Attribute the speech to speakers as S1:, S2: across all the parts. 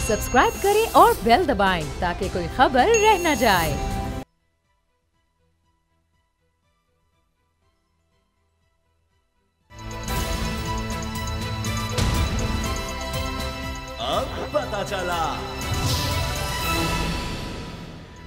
S1: Subscribe करें और bell दबाएं ताकि कोई खबर रह न जाए।
S2: अब पता चला।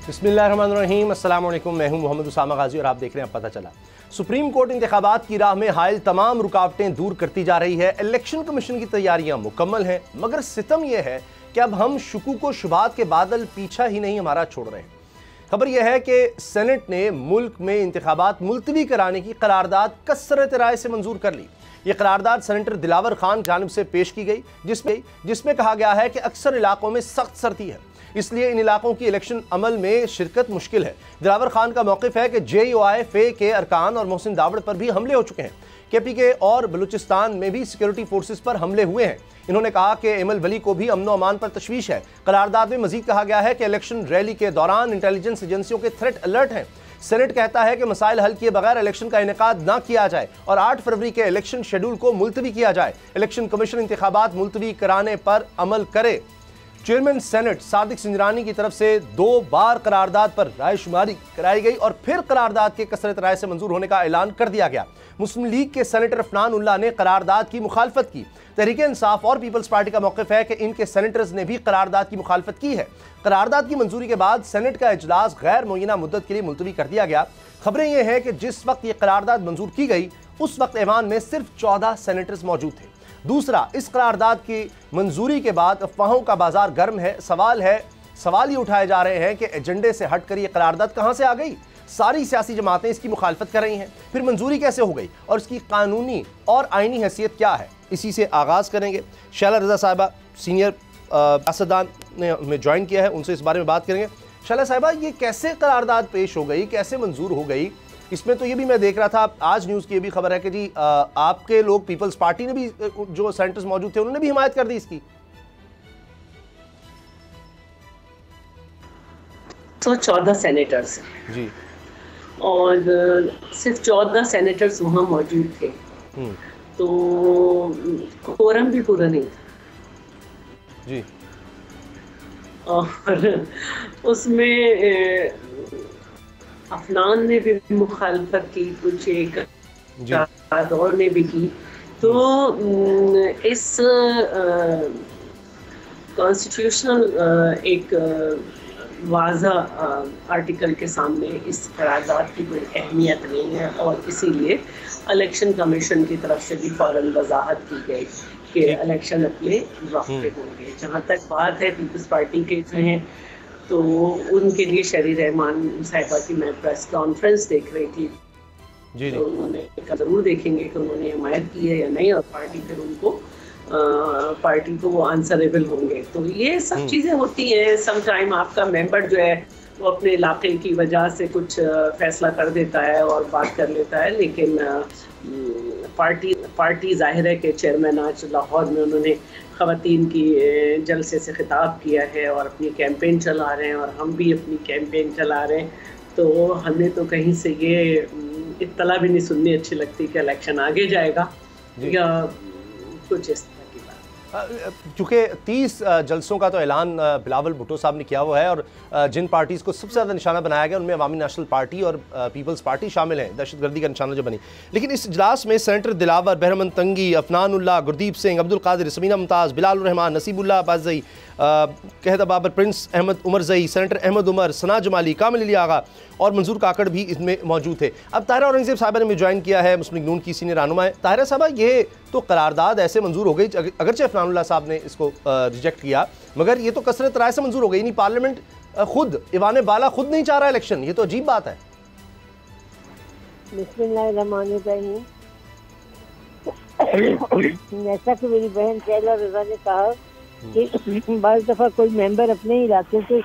S3: बिस्मिल्लाहिर्रहमानिर्रहीम, अस्सलाम वालेकुम। मैं हूं मोहम्मद उसामा गाजी और आप देख रहे हैं अब पता चला। सुप्रीम कोर्ट इंतखाबात की राह में हायल तमाम रुकावटें दूर करती जा रही है। इलेक्शन कमीशन की तैयारियां मुकम्मल हैं, मगर सितम यह है कि अब हम शुकूक व शुबहात के बादल पीछा ही नहीं हमारा छोड़ रहे हैं। खबर यह है कि सेनेट ने मुल्क में इंतखाबात मुलतवी कराने की करारदाद कसरत राय से मंजूर कर ली। ये करारदाद सेनेटर दिलावर खान की जानिब से पेश की गई, जिसमें कहा गया है कि अक्सर इलाकों में सख्त सर्दी है, इसलिए इन इलाकों की इलेक्शन अमल में शिरकत मुश्किल है। दिलावर खान का मौक़िफ़ है कि JUI के अरकान और मोहसिन दावड़ पर भी हमले हो चुके हैं। KPK और बलूचिस्तान में भी सिक्योरिटी फोर्सेस पर हमले हुए हैं। इन्होंने कहा कि एमल वली को भी अमन व अमान पर तशवीश है। करारदाद में मजीद कहा गया है कि इलेक्शन रैली के दौरान इंटेलिजेंस एजेंसियों के थ्रेट अलर्ट हैं। सेनेट कहता है कि मसाइल हल किए बगैर इलेक्शन का इनेकाद ना किया जाए और 8 फरवरी के इलेक्शन शेड्यूल को मुलतवी किया जाए। इलेक्शन कमीशन इंतखाबात मुलतवी कराने पर अमल करे। चेयरमैन सेनेट सादिक सिंजरानी की तरफ से 2 बार करारदाद पर रायशुमारी कराई गई और फिर करारदाद के कसरत राय से मंजूर होने का ऐलान कर दिया गया। मुस्लिम लीग के सेनेटर अफनान उल्लाह ने करारदाद की मुखालफत की। तहरीक इंसाफ और पीपल्स पार्टी का मौक़िफ़ है कि इनके सेनेटर्स ने भी करारदाद की मुखालफत की है। करारदाद की मंजूरी के बाद सेनेट का इजलास गैर मुय्यना मुद्दत के लिए मुलतवी कर दिया गया। खबरें यह हैं कि जिस वक्त ये करारदाद मंजूर की गई उस वक्त ऐवान में सिर्फ 14 सेनेटर्स मौजूद थे। दूसरा, इस करारदाद की मंजूरी के बाद अफवाहों का बाजार गर्म है। सवाल ये उठाए जा रहे हैं कि एजेंडे से हटकर ये करारदाद कहां से आ गई। सारी सियासी जमातें इसकी मुखालफत कर रही हैं, फिर मंजूरी कैसे हो गई और इसकी कानूनी और आईनी हैसियत क्या है। इसी से आगाज़ करेंगे। शैला रज़ा साहिबा सीनियर सियासतदान ने हमें ज्वाइन किया है, उनसे इस बारे में बात करेंगे। शैला साहिबा, ये कैसे करारदाद पेश हो गई, कैसे मंजूर हो गई? इसमें तो ये भी मैं देख रहा था, आज न्यूज़ की ये भी खबर है कि जी आपके लोग पीपल्स पार्टी ने भी, जो सेनेटर्स मौजूद थे, उन्होंने भी हिमायत कर दी इसकी।
S4: तो 14 सेनेटर्स
S3: जी,
S4: और सिर्फ 14 सेनेटर्स वहाँ मौजूद थे, तो कोरम भी पूरा नहीं था
S3: जी।
S4: और उसमें अफनान ने भी मुखालफत की, कुछ एक और ने भी की। तो इस कॉन्स्टिट्यूशनल एक वाज़ा आर्टिकल के सामने इस करारदाद की कोई अहमियत नहीं है और इसीलिए इलेक्शन कमीशन की तरफ से भी फ़ौरन वजाहत की गई कि इलेक्शन अपने वक्त पे होंगे। जहाँ तक बात है पीपल्स पार्टी के जो हैं, तो उनके लिए शरी रहमान साहिबा की मैं प्रेस कॉन्फ्रेंस देख रही थी
S3: जी,
S4: तो उन्होंने ज़रूर देखेंगे कि उन्होंने हिमायत की है या नहीं, और पार्टी फिर उनको पार्टी को वो आंसरेबल होंगे। तो ये सब चीज़ें होती हैं। सम टाइम आपका मेंबर जो है वो अपने इलाके की वजह से कुछ फैसला कर देता है और बात कर लेता है, लेकिन पार्टी जाहिर है कि चेयरमैन आज लाहौर में उन्होंने ख़वातीन की जलसे से खिताब किया है और अपनी कैंपेन चला रहे हैं और हम भी अपनी कैंपेन चला रहे हैं। तो हमें तो कहीं से ये इत्तला भी नहीं सुननी अच्छी लगती कि इलेक्शन आगे जाएगा या कुछ इस तरह की बात।
S3: चूँकि 30 जलसों का तो ऐलान बिलावल भुट्टो साहब ने किया हुआ है और जिन पार्टीज़ को सबसे ज़्यादा निशाना बनाया गया उनमें अवामी नेशनल पार्टी और पीपल्स पार्टी शामिल हैं, दहशतगर्दी का निशाना जो बनी। लेकिन इस इजलास में सेनेटर दिलावर, बहरमन तंगी, अफनान उल्लाह, गुरदीप सिंह, अब्दुल कादिर, समीना मुमताज़, बिलाल रहमान, नसीबुल्लाह बाज़ई, कहता बाबर, प्रिंस अहमद उमर जई, सेनेटर अहमद उमर, सना जमाली, कामिल अली आगा और मंजूर काकड़ भी इसमें मौजूद थे। अब ताहिरा औरंगज़ेब साहिबा ने भी ज्वाइन किया है, मुस्लिम लीग नून की सीनियर रहनुमा है। ताहिरा साहबा, ये तो करारदाद ऐसे मंजूर हो गई, अगरचे अफनानुल्लाह साहब ने इसको रिजेक्ट किया, मगर ये तो कसरत राय से मंजूर हो गई। नहीं, पार्लियामेंट खुद ईवान बाला खुद नहीं चाह रहा इलेक्शन, ये तो अजीब बात है।
S5: बिस्मिल्लाहिर्रहमानिर्रहीम। जैसा कि मेरी बहन शैला रज़ा ने कहा कि बाज़ दफ़ा कोई मेंबर अपने इलाके से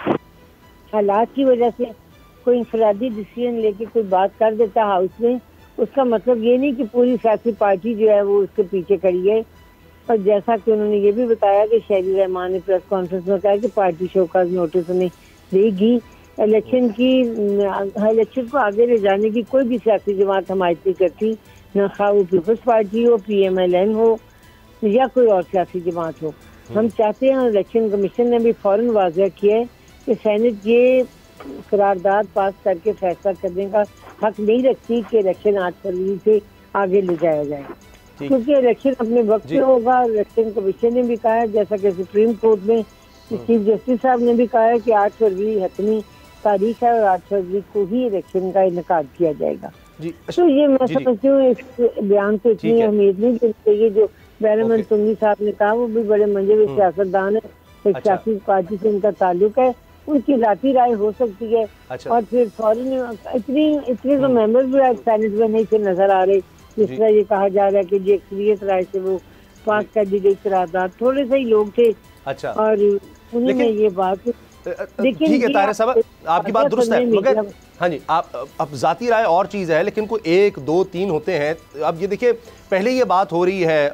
S5: हालात की वजह से कोई इंफरादी डिसीजन लेके कोई बात कर देता है हाउस में, उसका मतलब ये नहीं कि पूरी सियासी पार्टी जो है वो उसके पीछे खड़ी है। और जैसा कि उन्होंने ये भी बताया कि शहरी रहमान ने प्रेस कॉन्फ्रेंस में कहा कि पार्टी शोकाज नोटिस उन्हें देगी। इलेक्शन को आगे ले जाने की कोई भी सियासी जमात हमायत नहीं करती, न खा वो पीपल्स पार्टी हो, PMLN हो या कोई और सियासी जमात हो। हम चाहते हैं, और इलेक्शन कमीशन ने भी फौरन वाज़ेह किया है कि सेनेट ये करारदाद पास करके फैसला करने का हक नहीं रखती कि इलेक्शन 8 फरवरी से आगे ले जाया जाए, क्योंकि इलेक्शन अपने वक्त पे होगा। इलेक्शन कमीशन ने भी कहा है, जैसा कि सुप्रीम कोर्ट में चीफ जस्टिस साहब ने भी कहा है कि 8 फरवरी हतमी तारीख है और 8 फरवरी को ही इलेक्शन का इनेकाद किया जाएगा। तो ये मैं समझती हूँ इस बयान से इतनी अहमियत नहीं देनी चाहिए। जो बैरमन तुंगी साहब ने कहा वो भी बड़े मंजे सियासतदान है, एक सियासी पार्टी से उनका ताल्लुक है, उनकी जाती राय हो सकती है। और फिर फौरन इतने तो मेंबर भी आज सेनेट में नहीं से नजर आ रहे, जिस तरह ये कहा जा रहा है कि ये अक्सरियत राय से वो पास कर दी गई करारदाद। थोड़े से ही लोग थे और उन्हीं ने ये बात।
S3: ठीक है ताहिर साहब, आपकी बात दुरुस्त है, मगर हाँ जी, आप अब जाती राय और चीज़ है, लेकिन कोई 1, 2, 3 होते हैं। अब ये देखिए, पहले ये बात हो रही है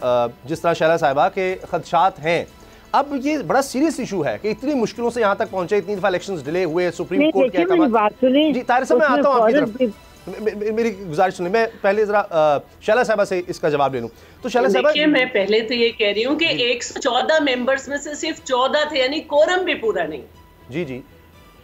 S3: जिस तरह शैला साहिबा के खदशात हैं, अब ये बड़ा सीरियस इशू है कि इतनी मुश्किलों से यहाँ तक पहुंचे, इतनी दफा इलेक्शंस डिले हुए, सुप्रीम कोर्ट के जी ताहिर साहब मैं आता हूँ आपकी तरफ, मेरी गुजारिश सुनिए, मैं पहले जरा शैला साहिबा से इसका जवाब ले लूं। तो शैला साहिबा,
S4: देखिए मैं पहले तो ये कह रही हूँ कि 114 मेंबर्स में से सिर्फ 14 थे, यानी कोरम भी पूरा नहीं।
S3: जी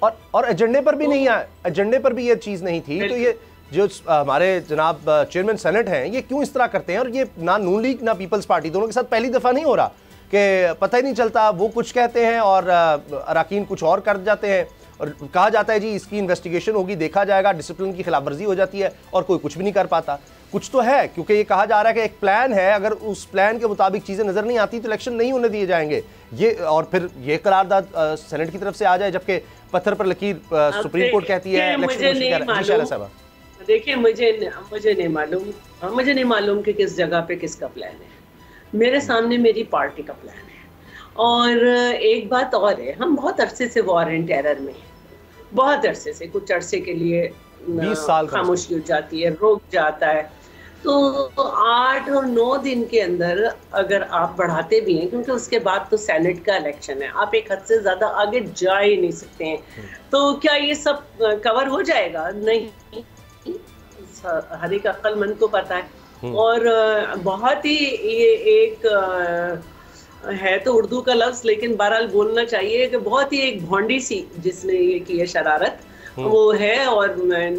S3: और एजेंडे पर भी नहीं आया, एजेंडे पर भी ये चीज नहीं थी। तो ये जो हमारे जनाब चेयरमैन सेनेट हैं, ये क्यों इस तरह करते हैं? और ये ना नून लीग ना पीपल्स पार्टी दोनों के साथ पहली दफा नहीं हो रहा कि पता ही नहीं चलता, वो कुछ कहते हैं और अराकीन कुछ और कर जाते हैं, और कहा जाता है जी इसकी इन्वेस्टिगेशन होगी, देखा जाएगा, डिसिप्लिन की खिलाफवर्जी हो जाती है और कोई कुछ भी नहीं कर पाता। कुछ तो है, क्योंकि ये कहा जा रहा है कि एक प्लान है, अगर उस प्लान के मुताबिक चीज़ें नज़र नहीं आती तो इलेक्शन नहीं होने दिए जाएंगे। ये और फिर ये करारदाद सेनेट की तरफ से आ जाए, जबकि पत्थर पर लकीर सुप्रीम कोर्ट कहती है।
S4: देखिए मुझे नहीं मालूम कि किस जगह पे किसका प्लान है। मेरे सामने मेरी पार्टी का प्लान है। और एक बात और है, हम बहुत अरसे से वॉर एंड टेरर में, बहुत अरसे से, कुछ अरसे के लिए
S3: 20 साल
S4: खामोशी हो जाती है, रोक जाता है। तो 8 और 9 दिन के अंदर अगर आप बढ़ाते भी हैं, क्योंकि उसके बाद तो सेनेट का इलेक्शन है, आप एक हद से ज्यादा आगे जा ही नहीं सकते हैं, तो क्या ये सब कवर हो जाएगा? नहीं, हर एक अक्लमंद को पता है। और बहुत ही ये एक है तो उर्दू का लफ्ज, लेकिन बहरहाल बोलना चाहिए कि बहुत ही एक भोंडी सी जिसने ये की है शरारत, वो है। और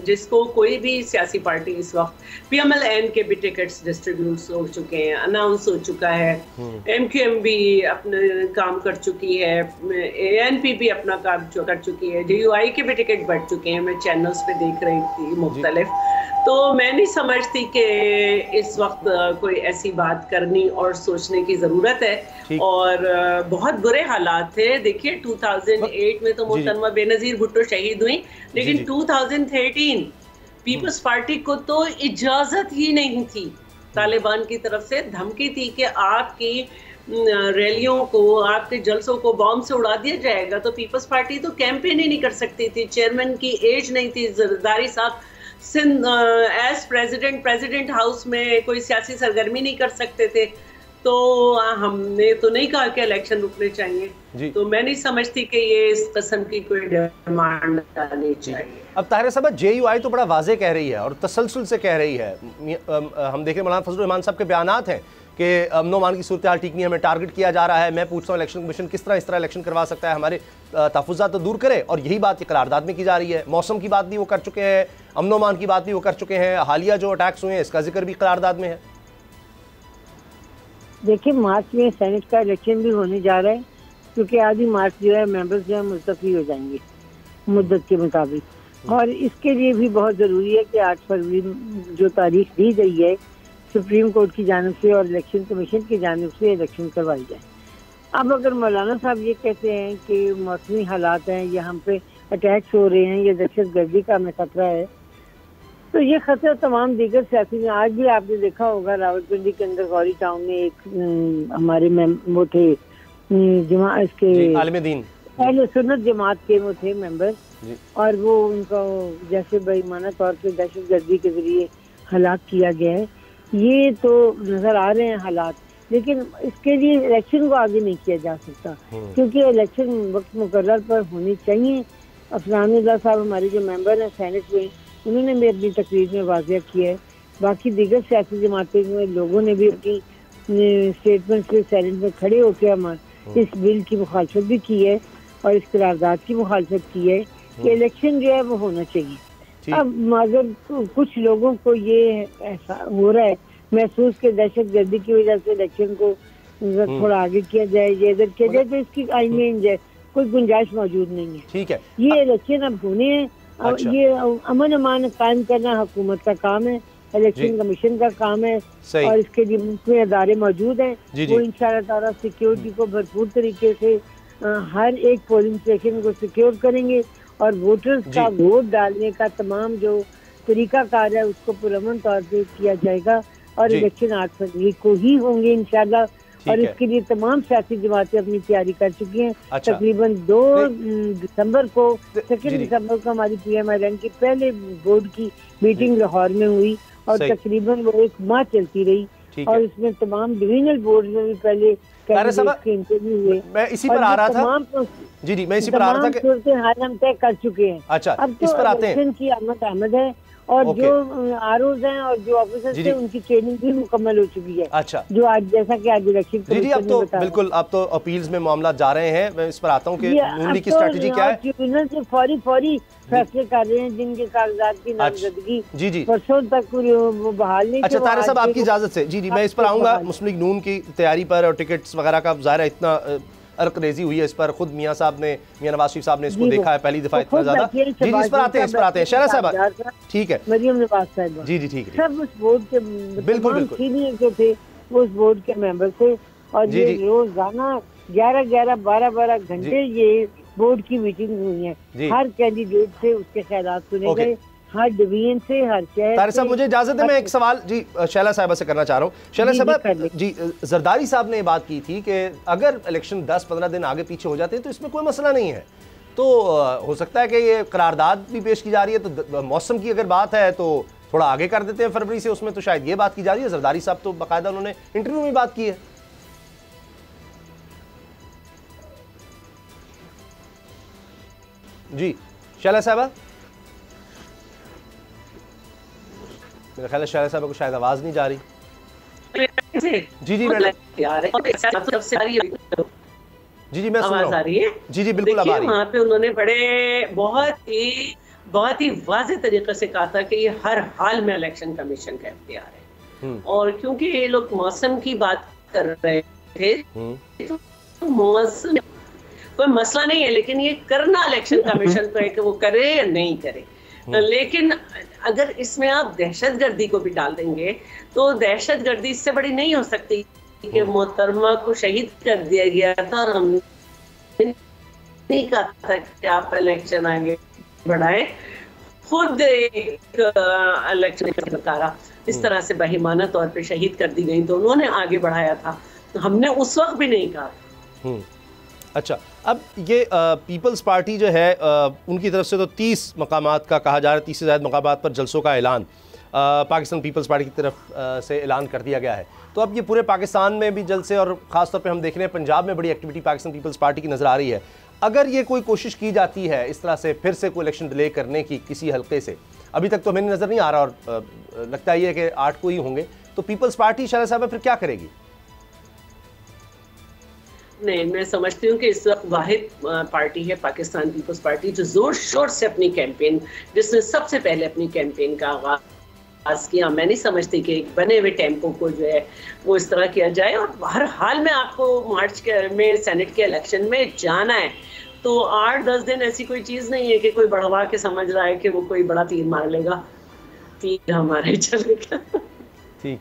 S4: जिसको कोई भी सियासी पार्टी इस वक्त, PMLN के भी टिकट्स डिस्ट्रीब्यूट हो चुके हैं, अनाउंस हो चुका है, MQM भी अपने काम कर चुकी है, ANP भी अपना काम कर चुकी है, DUI के भी टिकट बढ़ चुके हैं, मैं चैनल्स पे देख रही थी मुख्तलिफ। तो मैं नहीं समझती कि इस वक्त कोई ऐसी बात करनी और सोचने की ज़रूरत है। और बहुत बुरे हालात थे। देखिए 2008 में तो मोहतरमा बेनज़ीर भुट्टो शहीद हुई, लेकिन 2013 पीपल्स पार्टी को तो इजाज़त ही नहीं थी, तालिबान की तरफ से धमकी थी कि आपकी रैलियों को, आपके जलसों को बॉम्ब से उड़ा दिया जाएगा। तो पीपल्स पार्टी तो कैंपेन ही नहीं कर सकती थी, चेयरमैन की एज नहीं थी, जरदारी साहब एज प्रेसिडेंट हाउस में कोई सियासी सरगर्मी नहीं कर सकते थे। तो हमने तो नहीं कहा कि इलेक्शन रुकने चाहिए। तो मैं नहीं समझती कि ये इस किस्म की कोई डिमांड आनी चाहिए।
S3: अब ताहिर साहब, JUI तो बड़ा वाजे कह रही है और तसलसल से कह रही है। हम देख रहे मौलाना फजलुर रहमान साहब के बयानात हैं कि अमन-ओ-अमान की सूरत हाल ठीक नहीं है, हमें टारगेट किया जा रहा है। मैं पूछता हूँ इलेक्शन कमीशन किस तरह इस तरह इलेक्शन करवा सकता है, हमारे तहफ़्फ़ुज़ात तो दूर करे। और यही बात करारदाद में की जा रही है। मौसम की बात भी वो कर चुके हैं, अमन-ओ-अमान की बात भी वो कर चुके हैं, हालिया जो अटैक्स हुए हैं इसका जिक्र भी करारदाद में है।
S5: देखिए मार्च में सेनेट का इलेक्शन भी होने जा रहा है, क्योंकि आधी मार्च जो है मेंबर्स जो है मुस्तफ़ी हो जाएंगे मुद्दत के मुताबिक। और इसके लिए भी बहुत ज़रूरी है कि 8 फरवरी जो तारीख दी गई है सुप्रीम कोर्ट की जानिब से और इलेक्शन कमीशन की जानिब से इलेक्शन करवाई जाए। अब अगर मौलाना साहब ये कहते हैं कि मौसमी हालात हैं या हम पे अटैक्स हो रहे हैं या दहशत गर्दी का हमें खतरा है, तो ये खतरा तमाम दीगर सियासी में, आज भी आपने देखा होगा रावलपिंडी के अंदर गौरी टाउन में एक हमारे वो थे इसके
S3: आलिम-ए-दीन
S5: अहले सुन्नत जमात के वो थे मेंबर, और वो उनका जैसे बेईमाना तौर पे दहशत गर्दी के जरिए हलाक किया गया है। ये तो नजर आ रहे हैं हालात, लेकिन इसके लिए इलेक्शन को आगे नहीं किया जा सकता, क्योंकि इलेक्शन वक्त मुकर्रर पर होनी चाहिए। अफरानुल्लाह साहब हमारे जो मेंबर हैं सेनेट में, उन्होंने भी अपनी तकरीर में वाज़ेह किया है। बाकी दीगर सियासी जमातें में लोगों ने भी अपनी स्टेटमेंट से सेनेट में खड़े होकर इस बिल की मुखालफत भी की है और इस करारदाद की मुखालफत की है कि इलेक्शन जो है वो होना चाहिए। अब अगर कुछ लोगों को ये ऐसा हो रहा है महसूस के दहशत गर्दी की वजह से इलेक्शन को थोड़ा आगे किया जाए या इधर किया जाए, तो इसकी आई मीन कोई गुंजाइश मौजूद नहीं है।
S3: ठीक है,
S5: ये इलेक्शन अब होने हैं।
S3: अच्छा।
S5: ये अमन अमान कायम करना हुकूमत का काम है, इलेक्शन कमीशन का काम है और इसके लिए मुल्क में अदारे मौजूद हैं। वो इंशाअल्लाह ताला सिक्योरिटी को भरपूर तरीके से हर एक पोलिंग स्टेशन को सिक्योर करेंगे और वोटर्स का वोट डालने का तमाम जो तरीकाकार है उसको पुरअमन तौर पर किया जाएगा और इलेक्शन 8 फरवरी को ही होंगे इंशाअल्लाह। और इसके लिए तमाम सियासी जमातें अपनी तैयारी कर चुकी हैं।
S3: अच्छा।
S5: तकरीबन 2 दिसंबर को 2 दिसंबर को हमारी PMILN की पहले बोर्ड की मीटिंग लाहौर में हुई और तकरीबन वो 1 माह चलती रही और इसमें तमाम डिविजनल बोर्ड में भी पहले इंटरव्यू हुए।
S3: मैं इसी पर आ रहा था। मैं इसी पर आ रहा था कि
S5: हाल हम तय कर चुके हैं।
S3: अच्छा,
S5: अब तो इलेक्शन की आमद है और जो आरओज हैं और जो ऑफिसर्स हैं उनकी ट्रेनिंग भी मुकम्मल हो चुकी है।
S3: अच्छा,
S5: जो आज जैसा कि आज इलेक्शन
S3: जी अब तो बिल्कुल अब तो अपील्स में मामला जा रहे हैं। मैं इस पर आता हूँ कि नून लीग की स्ट्रेटजी क्या है।
S5: ट्रिब्यूनल से फौरी फैसले कर रहे हैं जिनके कागजात की नामजदगी परसों तक बहाल नहीं।
S3: अच्छा तारिक साहब, आपकी इजाजत से जी मैं इस पर आऊंगा। मुस्लिम लीग नून की तैयारी पर और टिकट्स वगैरह का ज़ाहिर इतना अर्करेजी हुई है इस पर, खुद मियां नवाज शरीफ साहब ने इसको देखा है पहली दफा इतना ज्यादा। जी इस पर आते हैं शहरा साहब। ठीक है,
S5: मरियम नवाज साहब
S3: जी ठीक है।
S5: सब उस बोर्ड के
S3: बिल्कुल
S5: सीनियर जो थे वो उस बोर्ड के मेंबर थे और ये रोजाना 11-12 घंटे ये बोर्ड की मीटिंग हुई है। हर कैंडिडेट से उसके ख्यालात सुने गए, हर डिवीजन से, हर शहर।
S3: तारिक साहब मुझे इजाजत है, मैं एक सवाल जी शैला साहबा से करना चाह रहा हूँ। शैला साहबा जी, जरदारी साहब ने ये बात की थी कि अगर इलेक्शन 10-15 दिन आगे पीछे हो जाते हैं तो इसमें कोई मसला नहीं है। तो हो सकता है कि ये करारदाद भी पेश की जा रही है, तो मौसम की अगर बात है तो थोड़ा आगे कर देते हैं फरवरी से, उसमें तो शायद ये बात की जा रही है। जरदारी साहब तो बाकायदा उन्होंने इंटरव्यू में बात की है। जी शैला साहबा, मेरा ख्याल है शैला साहब को शायद आवाज नहीं जा रही। जी मैडम जी मैं सुन रहा हूं।
S4: आ रही है।
S3: जी बिल्कुल आ रही है।
S4: वहाँ पे उन्होंने बहुत ही वाज़ेह तरीके से कहा था कि ये हर हाल में इलेक्शन कमीशन का इख्तियार है और क्योंकि ये लोग मौसम की बात कर रहे थे तो मौसम कोई मसला नहीं है, लेकिन ये करना इलेक्शन कमीशन को है कि वो करे या नहीं करे। लेकिन अगर इसमें आप दहशतगर्दी को भी डाल देंगे तो दहशतगर्दी इससे बड़ी नहीं हो सकती कि मोहतरमा को शहीद कर दिया गया था और हमने नहीं कहा था कि आप इलेक्शन आगे बढ़ाएं। खुद एक इलेक्शन बतारा इस तरह से बहिमाना तौर पे शहीद कर दी गई तो उन्होंने आगे बढ़ाया था, तो हमने उस वक्त भी नहीं कहा।
S3: अच्छा, अब ये पीपल्स पार्टी जो है उनकी तरफ से तो 30 मकामात का कहा जा रहा है, 30 से ज़्यादा मकामात पर जलसों का ऐलान पाकिस्तान पीपल्स पार्टी की तरफ से ऐलान कर दिया गया है। तो अब ये पूरे पाकिस्तान में भी जलसे और ख़ासतौर पे हम देख रहे हैं पंजाब में बड़ी एक्टिविटी पाकिस्तान पीपल्स पार्टी की नज़र आ रही है। अगर ये कोई कोशिश की जाती है इस तरह से फिर से कोई इलेक्शन डिले करने की किसी हल्के से, अभी तक तो हमें नज़र नहीं आ रहा और लगता ही है कि 8 को ही होंगे, तो पीपल्स पार्टी शहरा साहब फिर क्या करेगी?
S4: नहीं, मैं समझती हूँ कि इस वक्त वाहिद पार्टी है पाकिस्तान पीपल्स पार्टी जो जोर शोर से अपनी कैंपेन, जिसने सबसे पहले अपनी कैंपेन का आगाज किया। मैं नहीं समझती कि एक बने हुए टेम्पो को जो है वो इस तरह किया जाए और हर हाल में आपको मार्च में सेनेट के इलेक्शन में जाना है, तो 8-10 दिन ऐसी कोई चीज़ नहीं है कि कोई बढ़वा के समझ रहा है कि वो कोई बड़ा तीर मार लेगा, तीर हमारे चलेगा।
S3: ठीक,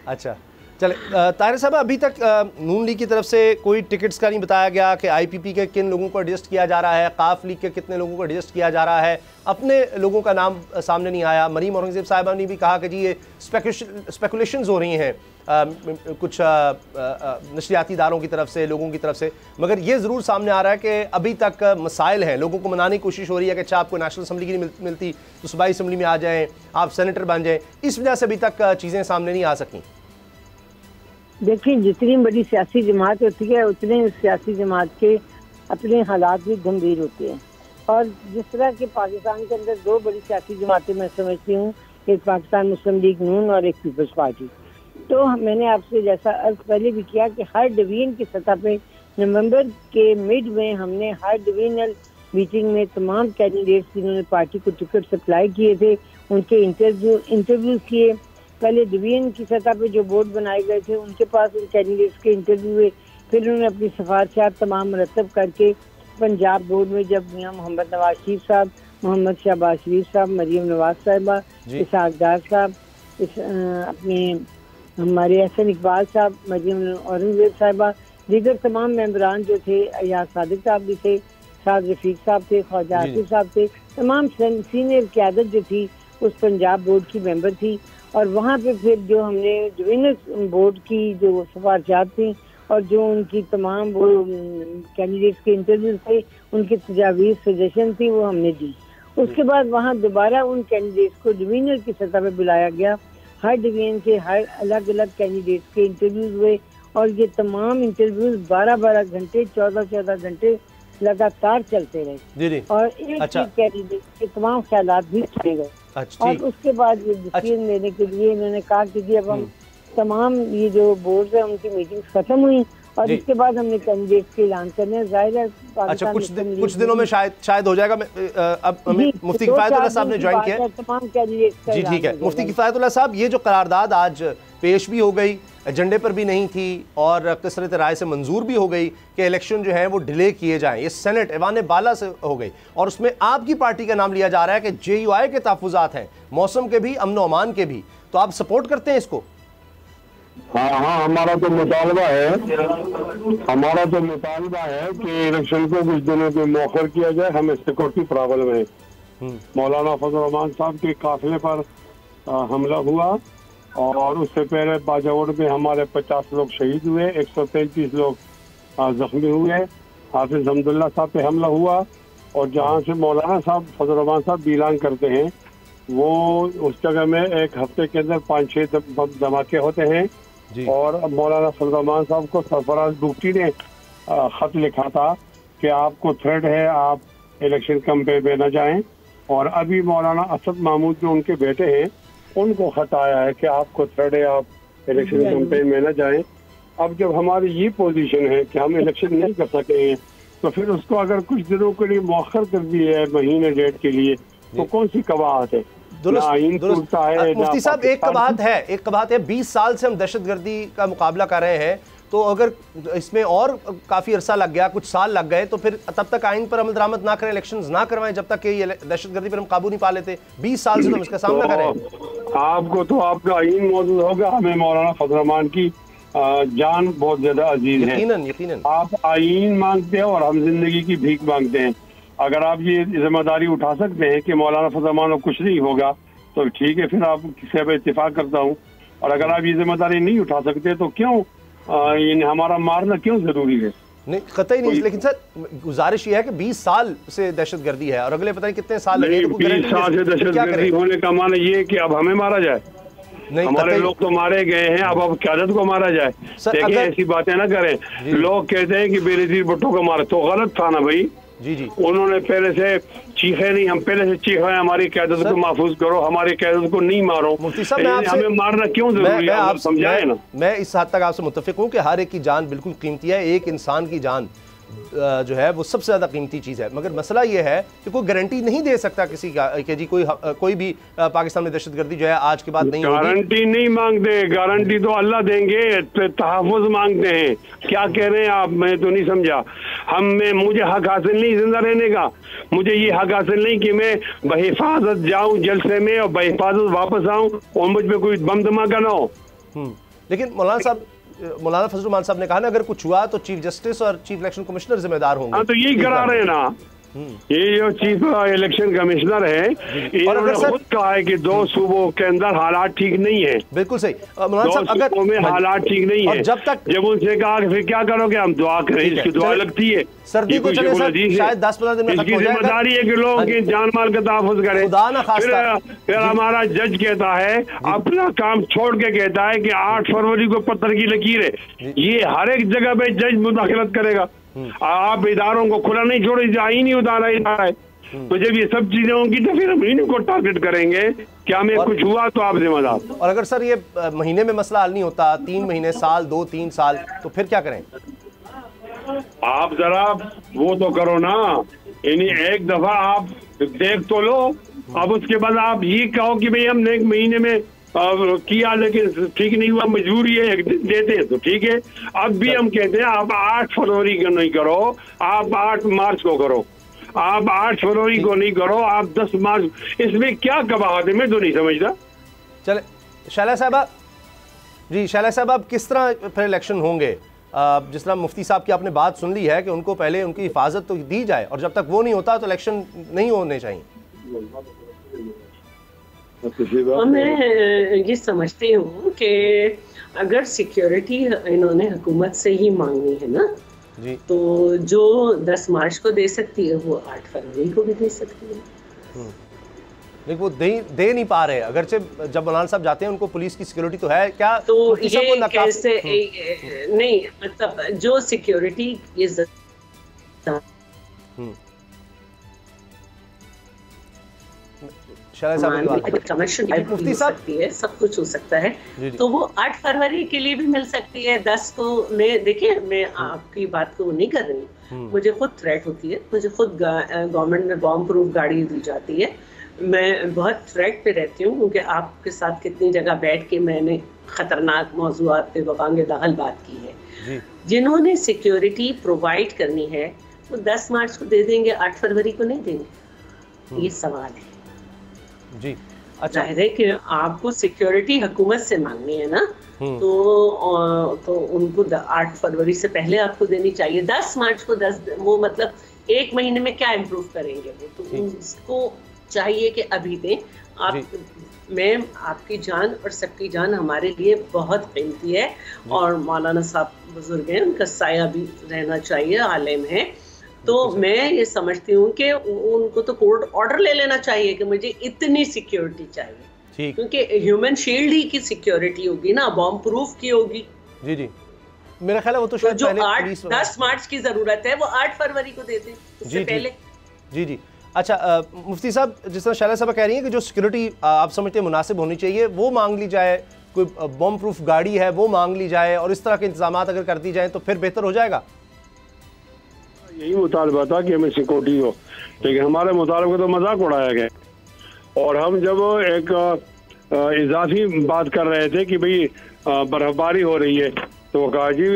S3: अच्छा चले। तारिक साहब, अभी तक नून लीग की तरफ से कोई टिकट्स का नहीं बताया गया कि आईपीपी के किन लोगों को एडजस्ट किया जा रहा है, काफ लीग के कितने लोगों को एडजस्ट किया जा रहा है, अपने लोगों का नाम सामने नहीं आया। मरीम औरंगजेब साहिबा ने भी कहा कि जी ये स्पेकुलेशंस हो रही हैं कुछ नशरियाती इदारों की तरफ से, लोगों की तरफ से, मगर ये ज़रूर सामने आ रहा है कि अभी तक मसाइल हैं। लोगों को मनाने की कोशिश हो रही है कि अच्छा आपको नेशनल असम्बली की नहीं मिलती तो सूबाई असम्बली में आ जाएँ, आप सेनेटर बन जाएँ। इस वजह से अभी तक चीज़ें सामने नहीं आ सकें।
S5: देखिए, जितनी बड़ी सियासी जमात होती है उतने उस सियासी जमात के अपने हालात भी गंभीर होते हैं और जिस तरह के पाकिस्तान के अंदर 2 बड़ी सियासी जमातें मैं समझती हूँ, एक पाकिस्तान मुस्लिम लीग नून और एक पीपल्स पार्टी, तो मैंने आपसे जैसा अर्ज पहले भी किया कि हर डिवीजन की सतह पे नवंबर के मिड में हमने हर डिवीजनल मीटिंग में तमाम कैंडिडेट्स जिन्होंने पार्टी को टिकट सप्लाई किए थे उनके इंटरव्यू किए। पहले डिवीजन की सतह पे जो बोर्ड बनाए गए थे उनके पास उन कैंडिडेट्स के इंटरव्यू हुए, फिर उन्होंने अपनी सिफारिशात तमाम मुरतब करके पंजाब बोर्ड में जब मियां मोहम्मद नवाज शरीफ साहब, मोहम्मद शहबाज शरीफ साहब, मरियम नवाज साहिबा, इसहाक डार साहब, अपने हमारे हसन इकबाल साहब, मरियम औरंगजेब साहिबा, दीगर तमाम मेंबरान जो थे, अयाज सादिक साहब भी थे, साद रफीक साहब थे, ख्वाजा आसिफ साहब थे, तमाम सीनियर क़यादत जो थी उस पंजाब बोर्ड की मेंबर थी। और वहाँ पे फिर जो हमने डिवीजनल बोर्ड की जो सिफारिशात थी और जो उनकी तमाम वो कैंडिडेट्स के इंटरव्यू थे, उनकी तजावीज़ सजेशन थी, वो हमने दी। उसके बाद वहाँ दोबारा उन कैंडिडेट्स को डिवीजनल की सतह पे बुलाया गया। हर डिवीजन के हर अलग अलग कैंडिडेट्स के इंटरव्यूज हुए और ये तमाम इंटरव्यूज 12-12 घंटे 14-14 घंटे लगातार चलते रहे और एक कैंडिडेट के तमाम ख्यालात भी सुने गए। और उसके बाद ये डिसीजन लेने के लिए इन्होंने कहा कि अब हम तमाम ये जो बोर्ड है उनकी मीटिंग्स खत्म हुई और इसके बाद हमने कैंडिडेट्स के ऐलान करने हैं। जाहिर है
S3: कुछ दिनों में शायद हो जाएगा। अब मुफ्ती किफायतुल्लाह साहब ने ज्वाइन किया
S5: तमाम कैंडिडेट्स।
S3: जी ठीक है मुफ्ती किफायतुल्लाह साहब, ये जो करारदाद आज पेश भी हो गई, एजेंडे पर भी नहीं थी और कसरत राय से मंजूर भी हो गई कि इलेक्शन जो है वो डिले किए जाएं, ये सेनेट ऐवान बाला से हो गई और उसमें आपकी पार्टी का नाम लिया जा रहा है कि JUI के तहफ़्फ़ुज़ात हैं, मौसम के भी, अमन व अमान के भी, तो आप सपोर्ट करते हैं इसको?
S6: हाँ, हमारा तो मुतालबा है कि इलेक्शन को कुछ दिनों के मौखर किया जाए। हमें सिक्योरिटी प्रॉब्लम है। मौलाना फजल रहमान साहब के काफिले पर हमला हुआ और उससे पहले बाजावड़ में हमारे 50 लोग शहीद हुए, 133 लोग जख्मी हुए। हाफिज हमदुल्ला साहब पे हमला हुआ और जहाँ से मौलाना साहब फजल रहमान साहब बिलांग करते हैं वो उस जगह में एक हफ्ते के अंदर 5-6 धमाके होते हैं। और मौलाना फजल रहमान साहब को सरफराज बुगटी ने खत लिखा था कि आपको थ्रेड है, आप इलेक्शन कैंपेन में न जाएं। और अभी मौलाना असद महमूद जो उनके बेटे हैं उनको खत आया है कि आपको थ्रेड है, आप इलेक्शन कैंपेन में न जाएं। अब जब हमारी ये पोजीशन है कि हम इलेक्शन नहीं कर सकेंगे तो फिर उसको अगर कुछ दिनों के लिए मौखर कर दिया है महीने डेढ़ के लिए तो कौन सी कबाहत है?
S3: मुफ्ती साहब एक कबाहत है 20 साल से हम दहशतगर्दी का मुकाबला कर रहे हैं, तो अगर इसमें और काफ़ी अरसा लग गया, कुछ साल लग गए, तो फिर तब तक आइन पर अमल दरामद ना करें, इलेक्शंस ना करवाएं जब तक कि ये दहशतगर्दी पर हम काबू नहीं पा लेते। 20 साल से तो हम इसका सामना कर रहे हैं।
S6: आपको तो आपका आइन मौजूद होगा, हमें मौलाना फजल रहमान की जान बहुत ज्यादा अजीज है।
S3: यकीनन
S6: आप आइन मांगते हैं और हम जिंदगी की भीख मांगते हैं। अगर आप ये जिम्मेदारी उठा सकते हैं कि मौलाना फजल रहमान को कुछ नहीं होगा तो ठीक है, फिर आप किसी पर इत्तेफाक करता हूँ। और अगर आप ये जिम्मेदारी नहीं उठा सकते तो क्यों हमारा मारना क्यों जरूरी है?
S3: नहीं, कतई नहीं। लेकिन सर गुजारिश ये है कि 20 साल से दहशतगर्दी है और अगले पता नहीं कितने साल लगे।
S6: 20 साल से दहशतगर्दी होने का माना ये कि अब हमें मारा जाए? नहीं, हमारे लोग तो मारे गए हैं, अब क़यादत को मारा जाए? देखिए ऐसी बातें ना करें। लोग कहते हैं कि बेनज़ीर भुट्टो को मारा, तो गलत था ना भाई।
S3: जी
S6: उन्होंने पहले से चीखे नहीं, हम पहले से चीख रहे हैं हमारी क़यादत को महफूज करो, हमारी क़यादत को नहीं मारो।
S3: मुफ्ती साहब
S6: हमें मारना क्यों जरूरी है? आप समझाएं ना।
S3: मैं इस हद तक आपसे मुत्तफिक हूँ कि हर एक की जान बिल्कुल कीमती है, एक इंसान की जान जो है वो सबसे ज़्यादा कीमती चीज़ है। मगर मसला ये है कि कोई गारंटी नहीं दे सकता किसी का कि जी कोई भी पाकिस्तान में दहशतगर्दी जो है आज के बाद नहीं होगी।
S6: गारंटी नहीं मांगते, गारंटी तो अल्लाह देंगे, तहफ़्फ़ुज़ मांगते हैं। क्या कह रहे हैं आप? मैं तो नहीं समझा। मुझे हक हासिल नहीं जिंदा रहने का, मुझे ये हक हासिल नहीं कि मैं बहिफाजत जाऊँ जलसे में और बहिफाजत वापस आऊँ और मुझ पर कोई बम धमाका ना हो।
S3: लेकिन मौलाना फजल रहमान साहब ने कहा ना अगर कुछ हुआ तो चीफ जस्टिस और चीफ इलेक्शन कमिश्नर जिम्मेदार होंगे।
S6: हाँ, तो यही करा रहे हैं ना। ये जो चीफ इलेक्शन कमिश्नर है इन्होंने खुद कहा है कि 2 सूबों के अंदर हालात ठीक नहीं है।
S3: बिल्कुल सही।
S6: 2 सूबों में हालात ठीक नहीं है। जब उनसे कहा कि फिर क्या करोगे, हम दुआ करें, इसकी दुआ लगती है।
S3: सर्दी को चले सर, शायद 10-15 दिन में
S6: इसकी जिम्मेदारी है कि लोगों की जान माल का तहफ़्फ़ुज़ करें। फिर हमारा जज कहता है, अपना काम छोड़ के कहता है कि 8 फरवरी को पत्थर की लकीर है। ये हर एक जगह पे जज मुदाखलत करेगा। आप इदारों को खुला नहीं छोड़े, आईन ही उतारा है। तो जब ये सब चीजें होंगी तो फिर हम इनको टारगेट करेंगे कि हमें कुछ हुआ तो आप जिम्मेदार।
S3: और अगर सर ये महीने में मसला हल नहीं होता, 3 महीने, साल, 2-3 साल, तो फिर क्या करें?
S6: आप जरा वो तो करो ना, यानी एक दफा आप देख तो लो, अब उसके बाद आप ये कहो कि भाई हमने 1 महीने में किया लेकिन ठीक नहीं हुआ, मजबूरी है, एक दिन देते हैं तो ठीक है। अब भी हम कहते हैं आप 8 फरवरी को नहीं करो, आप 8 मार्च को करो, आप 8 फरवरी को नहीं करो, आप 10 मार्च, इसमें क्या कबाहत है, मैं तो नहीं समझता।
S3: चले शैला साहब जी, शैला साहब अब किस तरह फिर इलेक्शन होंगे? जिस तरह मुफ्ती साहब की आपने बात सुन ली है कि उनको पहले उनकी हिफाजत तो दी जाए और जब तक वो नहीं होता तो इलेक्शन नहीं होने चाहिए।
S4: और मैं ये समझती हूँ कि अगर सिक्योरिटी इन्होंने हुकूमत से ही मांगनी है ना
S3: जी,
S4: तो जो 10 मार्च को दे सकती है वो 8 फरवरी को भी दे सकती है।
S3: लेकिन वो दे नहीं पा रहे, अगरचे जब मौलाना साहब जाते हैं उनको पुलिस की सिक्योरिटी तो है क्या?
S4: तो ये कैसे नहीं, मतलब जो सिक्योरिटी ये मुफ्ती साहब है, सब कुछ हो सकता है, तो वो 8 फरवरी के लिए भी मिल सकती है। 10 को मैं देखिए, मैं आपकी बात को नहीं कर रही, मुझे खुद थ्रेट होती है, मुझे खुद गवर्नमेंट में बॉम्ब प्रूफ गाड़ी दी जाती है, मैं बहुत थ्रेट पे रहती हूँ क्योंकि आपके साथ कितनी जगह बैठ के मैंने खतरनाक मौज़ूआत पे बबांगे दाखिल बात की है। जिन्होंने सिक्योरिटी प्रोवाइड करनी है वो 10 मार्च को दे देंगे, 8 फरवरी को नहीं देंगे, ये सवाल है
S3: जी। अच्छा,
S4: जाहिर है कि आपको सिक्योरिटी हुकूमत से मांगनी है ना, तो उनको 8 फरवरी से पहले आपको देनी चाहिए। 10 मार्च को 10 वो मतलब 1 महीने में क्या इम्प्रूव करेंगे वो, तो उसको चाहिए कि अभी दें आप। मैं आपकी जान और सबकी जान हमारे लिए बहुत कीमती है और मौलाना साहब बुजुर्ग हैं, उनका साया भी रहना चाहिए, आलिम है, तो मैं ये समझती हूँ कि उनको तो कोर्ट ऑर्डर ले लेना चाहिए कि मुझे इतनी सिक्योरिटी चाहिए, क्योंकि ह्यूमन शील्ड ही की सिक्योरिटी होगी ना, बॉम्ब प्रूफ की होगी।
S3: जी जी, मेरा ख्याल है वो तो शायद
S4: जो 10 मार्च की जरूरत है वो 8 फरवरी को दे दें, उससे पहले।
S3: जी जी। अच्छा, मुफ्ती साहब, जिस तरह शैला साहब कह रही हैं कि जो सिक्योरिटी आप समझते हैं मुनासिब होनी चाहिए वो मांग ली जाए, कोई बॉम्ब प्रूफ गाड़ी है वो मांग ली जाए और इस तरह के इंतजाम अगर कर दी जाए तो फिर बेहतर हो जाएगा।
S6: यही मुतालबा था कि हमें सिक्योरिटी हो, लेकिन हमारे मुतालबे को तो मजाक उड़ाया गया। और हम जब एक इजाफी बात कर रहे थे कि भाई बर्फबारी हो रही है, तो कहा जी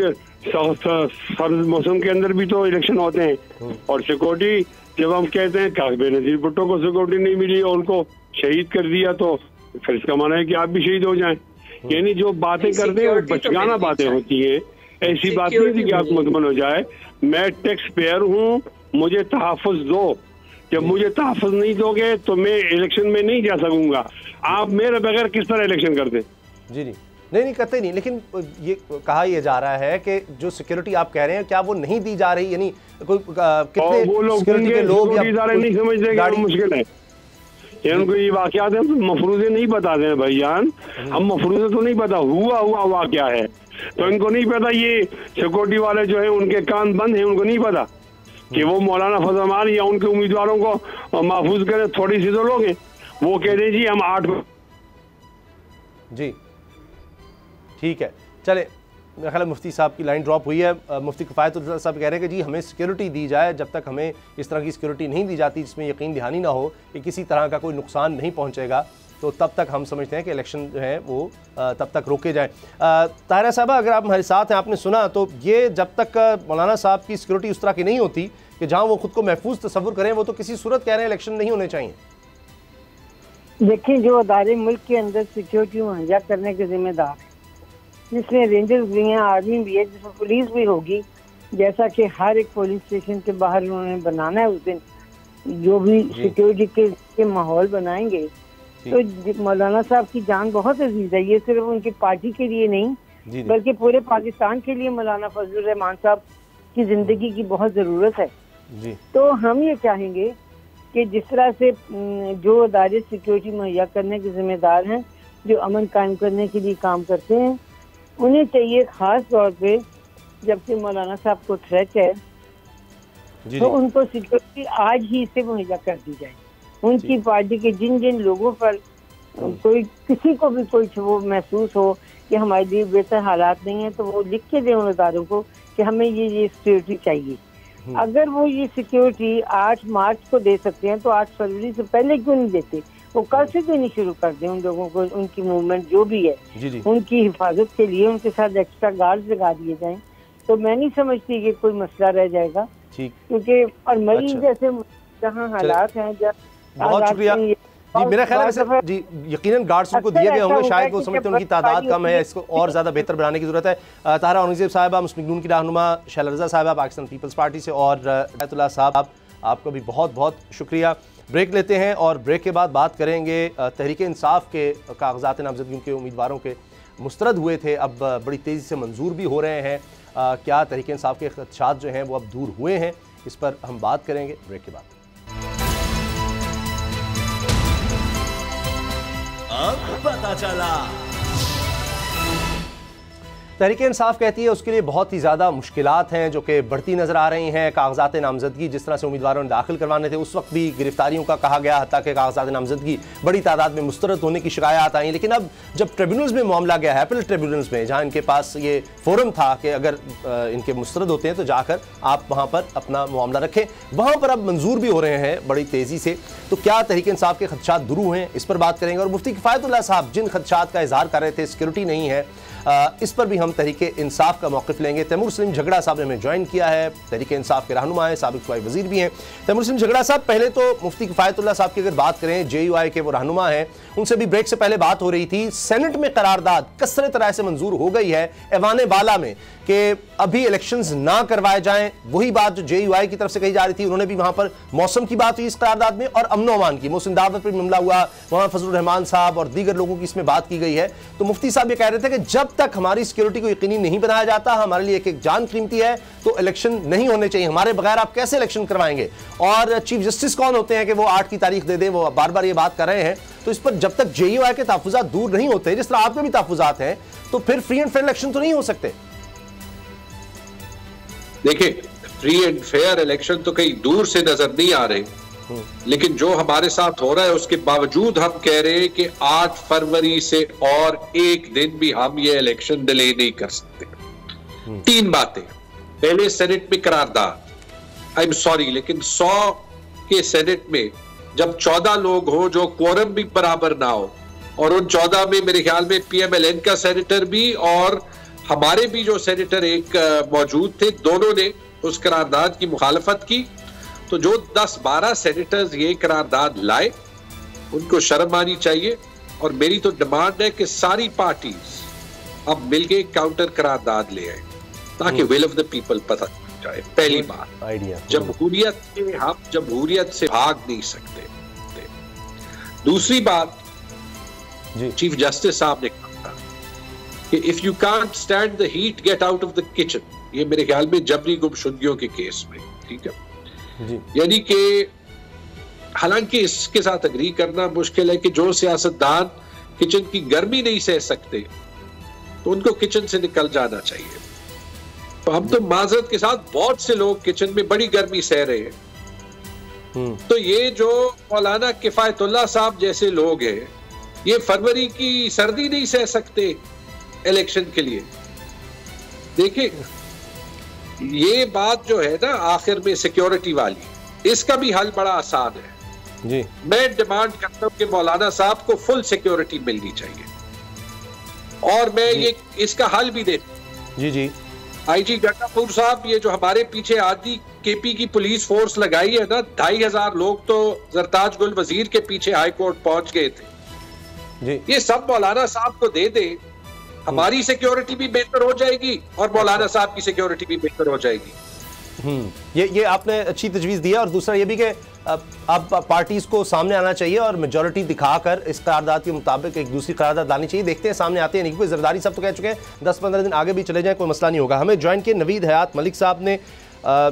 S6: सर्द मौसम के अंदर भी तो इलेक्शन होते हैं, और सिक्योरिटी जब हम कहते हैं काश बेनजीर भुट्टो को सिक्योरिटी नहीं मिली और उनको शहीद कर दिया, तो फिर इसका माना है कि आप भी शहीद हो जाएं। यानी जो बातें करते हैं वो बचकाना बातें होती हैं, ऐसी बात नहीं थी कि आप मुतमन हो जाए। मैं टैक्स पेयर हूँ, मुझे तहफ़्फ़ुज़ दो, जब मुझे तहफ़्फ़ुज़ नहीं दोगे तो मैं इलेक्शन में नहीं जा सकूंगा। आप मेरे बगैर किस तरह इलेक्शन करते?
S3: जी जी, नहीं करते नहीं, लेकिन ये कहा यह जा रहा है कि जो सिक्योरिटी आप कह रहे हैं क्या वो नहीं दी जा रही, यानी कोई कितने सिक्योरिटी के लोग
S6: नहीं समझते कि मुश्किल है, उनको ये वाकयात है मफरूज़े नहीं बताते हैं भाईजान, हम मफरूज़े तो नहीं पता, हुआ वाकया है तो इनको नहीं पता। ये सिक्योरिटी वाले जो है उनके कान बंद हैं, उनको नहीं पता कि वो मौलाना फजल रहमान या उनके उम्मीदवारों को महफूज करें। थोड़ी सी तो लोग हैं वो कह दें जी हम 8
S3: जी ठीक है। चले, मेरा ख्याल मुफ्ती साहब की लाइन ड्रॉप हुई है। मुफ्ती किफ़ायतुल्लाह साहब कह रहे हैं कि जी हमें सिक्योरिटी दी जाए, जब तक हमें इस तरह की सिक्योरिटी नहीं दी जाती जिसमें यकीन दहानी ना हो कि किसी तरह का कोई नुकसान नहीं पहुंचेगा, तो तब तक हम समझते हैं कि इलेक्शन जो है वो तब तक रोके जाएँ। ताहिरा साहबा, अगर आप हमारे साथ हैं, आपने सुना, तो ये जब तक मौलाना साहब की सिक्योरिटी उस तरह की नहीं होती कि जहाँ वो खुद को महफूज तस्वुर करें, वो तो किसी सूरत कह रहे हैं इलेक्शन नहीं होने चाहिए।
S5: देखिए, जो अदारे मुल्क के अंदर सिक्योरिटी मुहैया करने के जिम्मेदार है, जिसमें रेंजर्स भी हैं, आर्मी भी है, जिसमें पुलिस भी होगी, जैसा कि हर एक पुलिस स्टेशन के बाहर उन्होंने बनाना है, उस दिन जो भी सिक्योरिटी के माहौल बनाएंगे, तो मौलाना साहब की जान बहुत अजीज है। ये सिर्फ उनकी पार्टी के लिए नहीं बल्कि पूरे पाकिस्तान के लिए मौलाना फजल रहमान साहब की जिंदगी की बहुत ज़रूरत है। तो हम ये चाहेंगे कि जिस तरह से जो अदारे सिक्योरिटी मुहैया करने के जिम्मेदार हैं, जो अमन कायम करने के लिए काम करते हैं, उन्हें चाहिए ख़ास तौर पे जबकि मौलाना साहब को थ्रेट है तो उनको सिक्योरिटी आज ही से मुहैया कर दी जाए। उनकी पार्टी के जिन जिन लोगों पर कोई किसी को भी कोई वो महसूस हो कि हमारे लिए बेहतर हालात नहीं है, तो वो लिख के दें उन अदारों को कि हमें ये सिक्योरिटी चाहिए। अगर वो ये सिक्योरिटी 8 मार्च को दे सकते हैं तो 8 फरवरी से पहले क्यों नहीं देते? वो कल से देनी शुरू कर दें उन लोगों को, उनकी मूवमेंट जो भी है
S3: जी।
S5: उनकी हिफाजत के लिए उनके साथ एक्स्ट्रा गार्ड लगा दिए जाएं, तो मैं नहीं समझती कि कोई मसला रह जाएगा। क्योंकि और मई जैसे जहाँ हालात हैं,
S3: बहुत शुक्रिया जी। मेरा ख्याल है जी यकीनन गार्ड्स उनको दिए गए होंगे, शायद वो समझते हैं उनकी तादाद कम है, इसको और ज़्यादा बेहतर बनाने की ज़रूरत है। तारा औरंगज़ेब साहिबा मुस्लिम लीग की रहनुमा, शैला रज़ा साहिबा पाकिस्तान पीपल्स पार्टी से, और अयतुल्लाह साहब आपका भी बहुत बहुत शुक्रिया। ब्रेक लेते हैं और ब्रेक के बाद बात करेंगे तहरीक इंसाफ के कागजात नामजदगी के उम्मीदवारों के मुस्तरद हुए थे, अब बड़ी तेज़ी से मंजूर भी हो रहे हैं। क्या तहरीक इंसाफ के खदशात जो हैं वो अब दूर हुए हैं, इस पर हम बात करेंगे ब्रेक के बाद।
S2: अब पता चला।
S3: तहरीक इंसाफ कहती है उसके लिए बहुत ही ज़्यादा मुश्किलात हैं जो कि बढ़ती नज़र आ रही हैं। कागजात नामजदगी जिस तरह से उम्मीदवारों ने दाखिल करवाने थे उस वक्त भी गिरफ्तारियों का कहा गया, हत्ता कि कागजात नामजदगी बड़ी तादाद में मुस्तरद होने की शिकायत आई। लेकिन अब जब ट्रिब्यूनल्स में मामला गया है, अपील ट्रिब्यूनल्स में, जहाँ इनके पास ये फोरम था कि अगर इनके मुस्तरद होते हैं तो जाकर आप वहाँ पर अपना मामला रखें, वहाँ पर अब मंजूर भी हो रहे हैं बड़ी तेज़ी से। तो क्या तहरीक इंसाफ के खदशात दूर हुए हैं, इस पर बात करेंगे। और मुफ्ती किफ़ायतुल्लाह साहब जिन खदशात का इजहार कर रहे थे, सिक्योरिटी नहीं है, इस पर भी हम तहरीक इंसाफ का मौक़िफ़ लेंगे। तैमूर सलीम झगड़ा साहब ने हमें ज्वाइन किया है, तहरीक इंसाफ के रहनुमा हैं, साबिक़ सूबाई वज़ीर भी हैं। तैमूर सलीम झगड़ा साहब, पहले तो मुफ्ती किफ़ायतुल्लाह साहब की अगर बात करें, JUI के वो रहनुमा हैं, उनसे भी ब्रेक से पहले बात हो रही थी। सेनेट में करारदाद कसरत राय से मंजूर हो गई है ऐवान बाला में कि अभी इलेक्शंस ना करवाए जाएं, वही बात जो JUI की तरफ से कही जा रही थी। उन्होंने भी वहां पर मौसम की बात हुई इस करारदाद में, और अमन अमान की, मोहसिन दावत पर मामला हुआ, वहां फजलुर रहमान साहब और दीगर लोगों की इसमें बात की गई है। तो मुफ्ती साहब ये कह रहे थे कि जब तक हमारी सिक्योरिटी को यकीनी नहीं बनाया जाता, हमारे लिए एक एक जान कीमती है, तो इलेक्शन नहीं होने चाहिए। हमारे बगैर आप कैसे इलेक्शन करवाएंगे? और चीफ जस्टिस कौन होते हैं कि वो 8 की तारीख दे दें? वो बार बार ये बात कर रहे हैं। तो इस पर जब तक JUI के तहफ़्फ़ुज़ात दूर नहीं होते, जिस तरह आपके भी तहफ़्फ़ुज़ात हैं, तो फिर फ्री एंड फेयर इलेक्शन तो नहीं हो सकते।
S7: देखिए, फ्री एंड फेयर इलेक्शन तो कहीं दूर से नजर नहीं आ रहे, लेकिन जो हमारे साथ हो रहा है उसके बावजूद हम कह रहे हैं कि 8 फरवरी से और एक दिन भी हम ये इलेक्शन डिले नहीं कर सकते। 3 बातें। पहले सेनेट में करारदाद, आई एम सॉरी, लेकिन 100 के सेनेट में जब 14 लोग हो जो क्वोरम भी बराबर ना हो, और उन 14 में मेरे ख्याल में PMLN का सेनेटर भी और हमारे भी जो सेनेटर एक मौजूद थे, दोनों ने उस करारदाद की मुखालफत की। तो जो 10-12 सेनेटर्स ये करारदाद लाए, उनको शर्म आनी चाहिए। और मेरी तो डिमांड है कि सारी पार्टीज अब मिलके काउंटर करारदाद ले आए, ताकि विल ऑफ द पीपल पता जाए। पहली बात,
S3: आइडिया,
S7: जमहूरियत से भाग नहीं सकते। दूसरी बात, चीफ जस्टिस साहब ने कहा कि if you can't stand the heat, get out of the kitchen. ये मेरे ख्याल में जबरी गुमशुदगियों के केस में, ठीक है। यानी कि हालांकि इसके साथ अग्री करना मुश्किल है कि जो सियासतदान किचन की गर्मी नहीं सह सकते, तो उनको किचन से निकल जाना चाहिए। तो हम तो माजरत के साथ बहुत से लोग किचन में बड़ी गर्मी सह रहे हैं। तो ये जो मौलाना किफायतुल्लाह साहब जैसे लोग हैं, ये फरवरी की सर्दी नहीं सह सकते इलेक्शन के लिए। देखिए, ये बात जो है ना आखिर में सिक्योरिटी वाली, इसका भी हल बड़ा आसान है जी। मैं डिमांड करता हूं कि मौलाना साहब को फुल सिक्योरिटी मिलनी चाहिए, और मैं ये इसका हल भी देता जी। IG गंगापुर साहब, ये जो हमारे पीछे आदि KP की पुलिस फोर्स लगाई है ना, 2500 लोग तो जरताज गुल वजीर के पीछे हाई कोर्ट पहुंच गए थे जी। ये सब मौलाना साहब को दे दे, हमारी सिक्योरिटी भी बेहतर हो जाएगी और मौलाना साहब की सिक्योरिटी भी बेहतर हो जाएगी।
S3: ये आपने अच्छी तजवीज़ दिया। और दूसरा ये भी कि अब पार्टीज को सामने आना चाहिए और मेजॉरिटी दिखाकर इस करारदाद के मुताबिक एक दूसरी करारदाद लानी चाहिए। देखते हैं सामने आते हैं नहीं। कोई जरदारी साहब तो कह चुके हैं 10-15 दिन आगे भी चले जाएं, कोई मसला नहीं होगा। हमें ज्वाइन किए नवीद हयात मलिक साहब ने,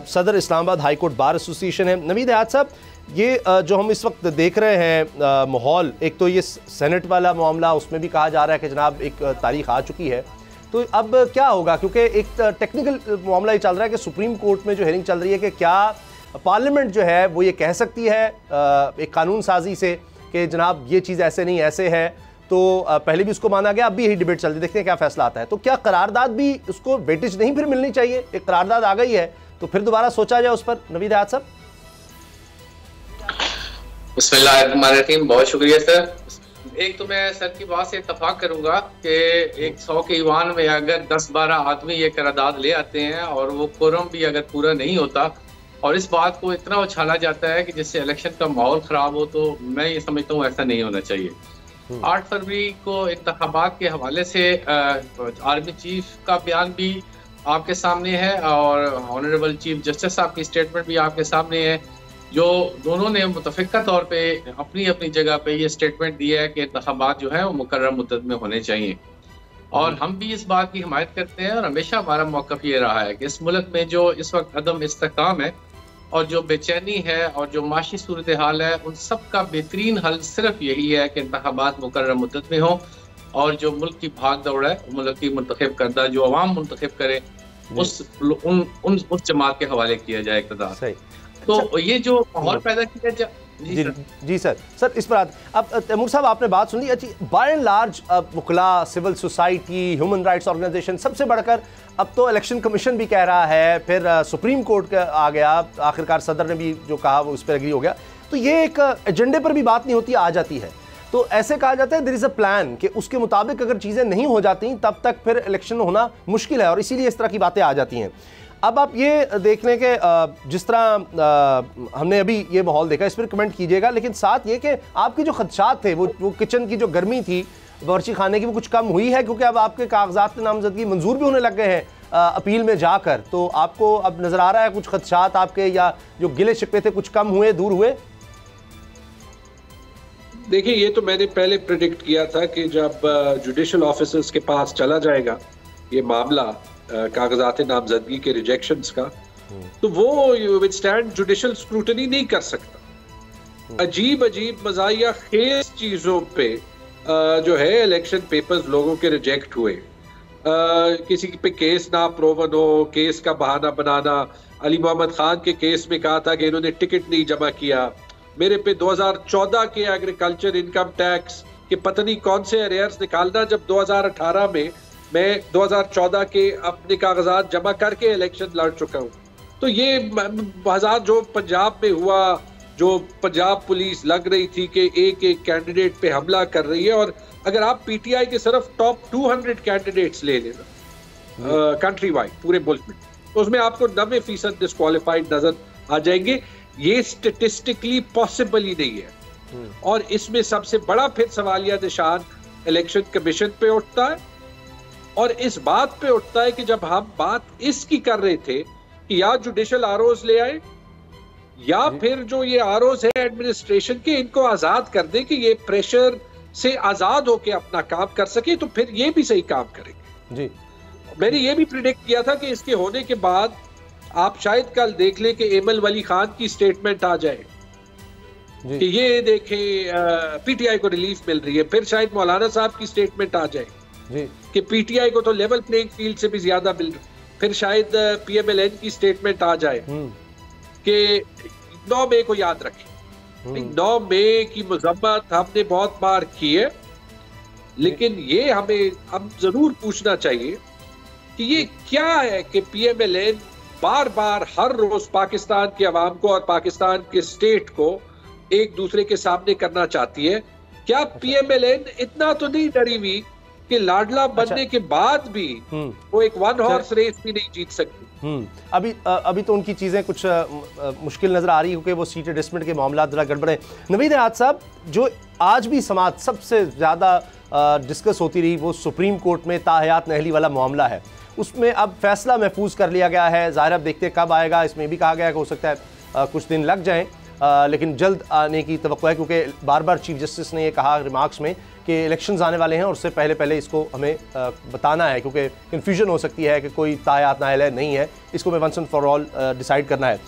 S3: सदर Islamabad high court bar association है। नवीद हयात साहब, ये जो हम इस वक्त देख रहे हैं माहौल, एक तो ये सेनेट वाला मामला, उसमें भी कहा जा रहा है कि जनाब एक तारीख आ चुकी है, तो अब क्या होगा? क्योंकि एक टेक्निकल मामला ये चल रहा है कि सुप्रीम कोर्ट में जो हेयरिंग चल रही है कि क्या पार्लियामेंट जो है वो ये कह सकती है एक कानून साजी से कि जनाब ये चीज़ ऐसे नहीं ऐसे है, तो पहले भी उसको माना गया, अब भी यही डिबेट चल रही है, देखते हैं क्या फैसला आता है। तो क्या करारदाद भी उसको वेटेज नहीं फिर मिलनी चाहिए? एक करारदाद आ गई है तो फिर दोबारा सोचा जाए उस पर। नवीद हयात साहब।
S8: बिस्मिल्लाहिर्रहमानिर्रहीम, बहुत शुक्रिया सर। एक तो मैं सर की बात से इत्तफाक करूंगा कि 100 के ईवान में अगर 10-12 आदमी ये करारदाद ले आते हैं और वो कोरम भी अगर पूरा नहीं होता और इस बात को इतना उछाला जाता है कि जिससे इलेक्शन का माहौल खराब हो, तो मैं ये समझता हूँ ऐसा नहीं होना चाहिए। 8 फरवरी को इंतखाबात के हवाले से आर्मी चीफ का बयान भी आपके सामने है और ऑनरेबल चीफ जस्टिस साहब की स्टेटमेंट भी आपके सामने है, जो दोनों ने मुतफिका तौर पे अपनी अपनी जगह पे ये स्टेटमेंट दिया है कि इंतखाबात जो है वो मुकर्रर मुद्दत में होने चाहिए। और हम भी इस बात की हिमायत करते हैं और हमेशा हमारा मौक़िफ़ ये रहा है कि इस मुल्क में जो इस वक्त अदम इस्तेहकाम है और जो बेचैनी है और जो माशी सूरत हाल है, उन सब का बेहतरीन हल सिर्फ यही है कि इंतखाबात मुकर्रर मुद्दत में हो और जो मुल्क की भाग दौड़ है मुल्क की मुंतखब करदा जो अवाम मुंतखब करे उस जमात के हवाले किया जाए इक़्तिदार। तो ये जो माहौल पैदा किया जाए।
S3: जी सर, इस पर अब तैमूर साहब आपने बात सुन ली। अच्छी, बाय एंड लार्ज वकला, civil society, human rights organisation, सबसे बढ़कर अब तो इलेक्शन कमीशन भी कह रहा है, फिर सुप्रीम कोर्ट का आ गया, आखिरकार सदर ने भी जो कहा वो उस पर एग्री हो गया। तो ये एक एजेंडे पर भी बात नहीं होती, आ जाती है। तो ऐसे कहा जाता है देयर इज़ अ प्लान कि उसके मुताबिक अगर चीज़ें नहीं हो जाती तब तक फिर इलेक्शन होना मुश्किल है और इसीलिए इस तरह की बातें आ जाती हैं। अब आप ये देख लें कि जिस तरह हमने अभी ये माहौल देखा, इस पर कमेंट कीजिएगा, लेकिन साथ ये कि आपके जो खदशात थे वो किचन की जो गर्मी थी बावर्ची खाने की, वो कुछ कम हुई है? क्योंकि अब आपके कागजात नामजदगी मंजूर भी होने लग गए हैं अपील में जाकर, तो आपको अब नज़र आ रहा है कुछ खदशात आपके या जो गिले शिकवे थे कुछ कम हुए, दूर हुए?
S7: देखिए, ये तो मैंने पहले प्रेडिक्ट किया था कि जब जुडिशल ऑफिसर्स के पास चला जाएगा ये मामला कागजात नामजदगी के रिजेक्शंस का, तो वो विदस्टैंड जुडिशल स्क्रूटनी नहीं कर सकता। अजीब अजीब मज़ाहिया खेज चीज़ों पे जो है इलेक्शन पेपर्स लोगों के रिजेक्ट हुए, किसी पे केस ना प्रोवन हो, केस का बहाना बनाना। अली मोहम्मद खान के केस में कहा था कि इन्होंने टिकट नहीं जमा किया। मेरे पे 2014 के एग्रीकल्चर इनकम टैक्स के पता नहीं कौन से अरेयर्स निकालना, जब 2018 में मैं 2014 के अपने कागजात जमा करके इलेक्शन लड़ चुका हूँ। तो ये बाजार जो पंजाब में हुआ, जो पंजाब पुलिस लग रही थी कि एक एक कैंडिडेट पे हमला कर रही है, और अगर आप पीटीआई के सिर्फ टॉप 200 कैंडिडेट्स ले लेना कंट्री वाइड पूरे मुल्क में, तो उसमें आपको 90% डिस्क्वालीफाइड नजर आ जाएंगे। ये स्टेटिस्टिकली पॉसिबल ही नहीं है। और इसमें सबसे बड़ा फिर सवालिया निशान इलेक्शन कमीशन पे उठता है और इस बात पे उठता है कि जब हम बात इसकी कर रहे थे कि या जुडिशल आरओज ले आए या फिर जो ये आरओज है एडमिनिस्ट्रेशन के, इनको आजाद कर दे कि ये प्रेशर से आजाद होके अपना काम कर सके, तो फिर ये भी सही काम करेंगे। जी, मैंने ये भी प्रिडिक्ट किया था कि इसके होने के बाद आप शायद कल देख लें कि एमल वली खान की स्टेटमेंट आ जाए कि ये देखें पीटीआई को रिलीफ मिल रही है, फिर शायद मौलाना साहब की स्टेटमेंट आ जाए कि पीटीआई को तो लेवल प्लेइंग फील्ड से भी ज्यादा मिल रहा है, फिर शायद पीएमएलएन की स्टेटमेंट आ जाए कि 9 मई को याद रखें। 9 मई की मजम्मत हमने बहुत बार की है, लेकिन ये हमें अब जरूर पूछना चाहिए कि ये क्या है कि पीएमएलएन बार बार हर रोज पाकिस्तान के अवाम को और पाकिस्तान के स्टेट को एक दूसरे के सामने करना चाहती है। क्या पीएमएलएन इतना तो नहीं डरी हुई कि लाडला बनने के बाद भी वो एक वन हॉर्स रेस भी नहीं जीत सकती?
S3: अभी तो उनकी चीजें कुछ मुश्किल नजर आ रही है क्योंकि वो सीट एडजस्टमेंट के मामला जरा गड़बड़े। नवीद हयात साहब, जो आज भी समाज सबसे ज्यादा डिस्कस होती रही वो सुप्रीम कोर्ट में ताहयात नहली वाला मामला है, उसमें अब फैसला महफूज कर लिया गया है। ज़ाहिर अब देखते कब आएगा, इसमें भी कहा गया है कि हो सकता है कुछ दिन लग जाएं, लेकिन जल्द आने की तवक्को है क्योंकि बार बार चीफ जस्टिस ने ये कहा रिमार्क्स में कि इलेक्शंस आने वाले हैं और उससे पहले इसको हमें बताना है क्योंकि कन्फ्यूजन हो सकती है कि कोई ताहयात नाहिल है नहीं है, इसको में once and for all decide करना है।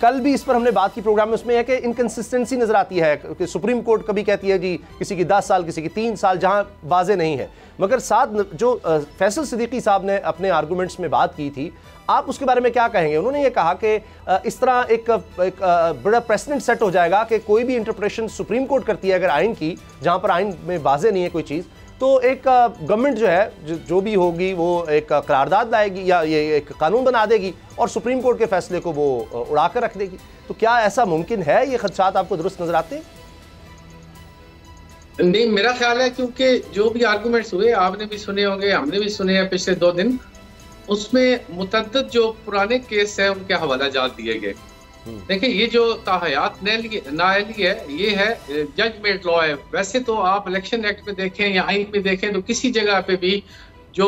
S3: कल भी इस पर हमने बात की प्रोग्राम में, उसमें है कि इनकंसिस्टेंसी नजर आती है कि सुप्रीम कोर्ट कभी कहती है जी किसी की 10 साल किसी की 3 साल, जहां वाजे नहीं है। मगर साथ जो फैसल सिद्दीकी साहब ने अपने आर्गूमेंट्स में बात की थी, आप उसके बारे में क्या कहेंगे? उन्होंने ये कहा कि इस तरह एक बड़ा प्रेसिडेंट सेट हो जाएगा कि कोई भी इंटरप्रिटेशन सुप्रीम कोर्ट करती है अगर आइन की, जहां पर आइन में वाजे नहीं है कोई चीज़, तो एक गवर्नमेंट जो है जो भी होगी वो एक करारदाद लाएगी या ये एक कानून बना देगी और सुप्रीम कोर्ट के फैसले को वो उड़ा कर रख देगी। तो क्या ऐसा मुमकिन है? ये खदशात आपको दुरुस्त नजर आते हैं?
S8: नहीं, मेरा ख्याल है क्योंकि जो भी आर्गूमेंट्स हुए आपने भी सुने होंगे, हमने भी सुने हैं पिछले 2 दिन, उसमें मुतअद्दिद जो पुराने केस है उनके हवाला जात दिए गए। देखिए ये जो ताहयात नाअहली है ये है जजमेंट लॉ है। वैसे तो आप इलेक्शन एक्ट में देखें या आइन में देखें तो किसी जगह पे भी जो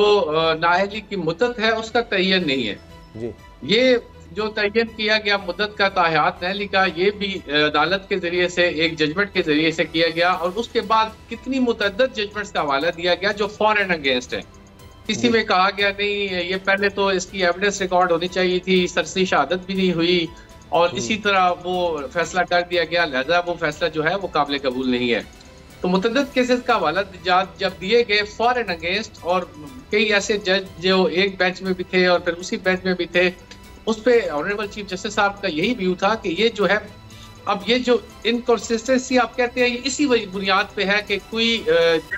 S8: नाअहली की मुद्दत है उसका तयन नहीं है जी। ये जो तयन किया गया मुद्दत का ताहयात नाअहली का, ये भी अदालत के जरिए से एक जजमेंट के जरिए से किया गया और उसके बाद कितनी मुतअद्दिद जजमेंट्स का हवाला दिया गया जो फॉर एंड अगेंस्ट है। किसी में कहा गया नहीं ये पहले तो इसकी एविडेंस रिकॉर्ड होनी चाहिए थी, सरसी शहादत भी नहीं हुई और इसी तरह वो फैसला कर दिया गया, लिहाजा वो फैसला जो है वो काबिल कबूल नहीं है। तो मुतअद्दिद केसेस का हवाला जब दिए गए फॉर एंड अगेंस्ट, और कई ऐसे जज जो एक बेंच में भी थे और फिर उसी बेंच में भी थे, उस पर ऑनरेबल चीफ जस्टिस साहब का यही व्यू था कि ये जो है अब ये जो इनकंसिस्टेंसी आप कहते हैं ये इसी बुनियाद पे है कि कोई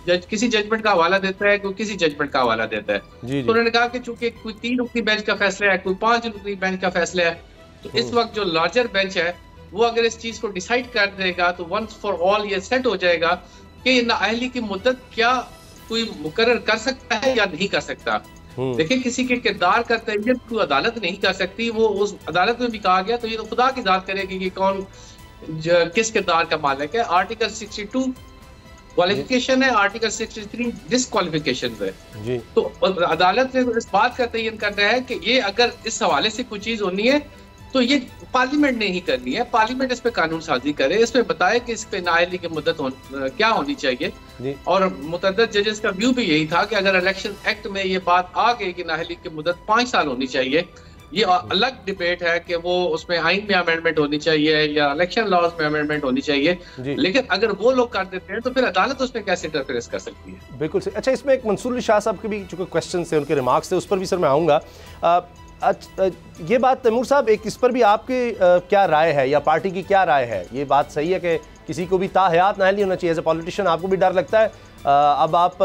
S8: जज किसी जजमेंट का हवाला देता है, कोई किसी जजमेंट का हवाला देता है। तो उन्होंने कहा कि चूंकि कोई 3 रुकनी बेंच का फैसला है, कोई 5 रुकनी बेंच का फैसला है, तो इस वक्त जो लार्जर बेंच है वो अगर इस चीज को डिसाइड कर देगा तो वंस फॉर ऑल ये सेट हो जाएगा कि नाअहली की मुद्दत क्या कोई मुकर्रर कर सकता है या नहीं कर सकता। देखिए किसी के किरदार का तयन कोई अदालत नहीं कर सकती। वो उस अदालत में भी कहा गया तो ये तो खुदा की जात करेगी कि कौन किस किरदार का मालिक है। आर्टिकल 62 क्वालिफिकेशन है, आर्टिकल 63 डिसक्वालिफिकेशन है जी। तो अदालत ने इस बात का तयन करना है कि ये अगर इस हवाले से कोई चीज होनी है तो ये पार्लियामेंट ने ही करनी है। पार्लियामेंट इस पे कानून साजी करे, इस पे बताए कि इस पे नाअहली की मुद्दत क्या होनी चाहिए। और मुतअद्दिद जजेस का व्यू भी यही था कि अगर इलेक्शन एक्ट में ये बात आ गई कि नाअहली की मुद्दत 5 साल होनी चाहिए, ये अलग डिबेट है कि वो उसमें आइन में अमेंडमेंट होनी चाहिए या इलेक्शन लॉज में अमेंडमेंट होनी चाहिए, लेकिन अगर वो लोग कर देते हैं तो फिर अदालत उसमें कैसे इंटरफेरेंस कर सकती है।
S3: बिल्कुल सही। अच्छा, इसमें एक मंसूर अली शाह साहब के भी जो क्वेश्चन थे, उनके रिमार्क्स थे, उस पर भी सर मैं आऊँगा। ये बात तैमूर साहब, एक इस पर भी आपकी क्या राय है या पार्टी की क्या राय है? ये बात सही है कि किसी को भी ताहयात नाअहली होना चाहिए? एज ए पॉलिटिशियन आपको भी डर लगता है? अब आप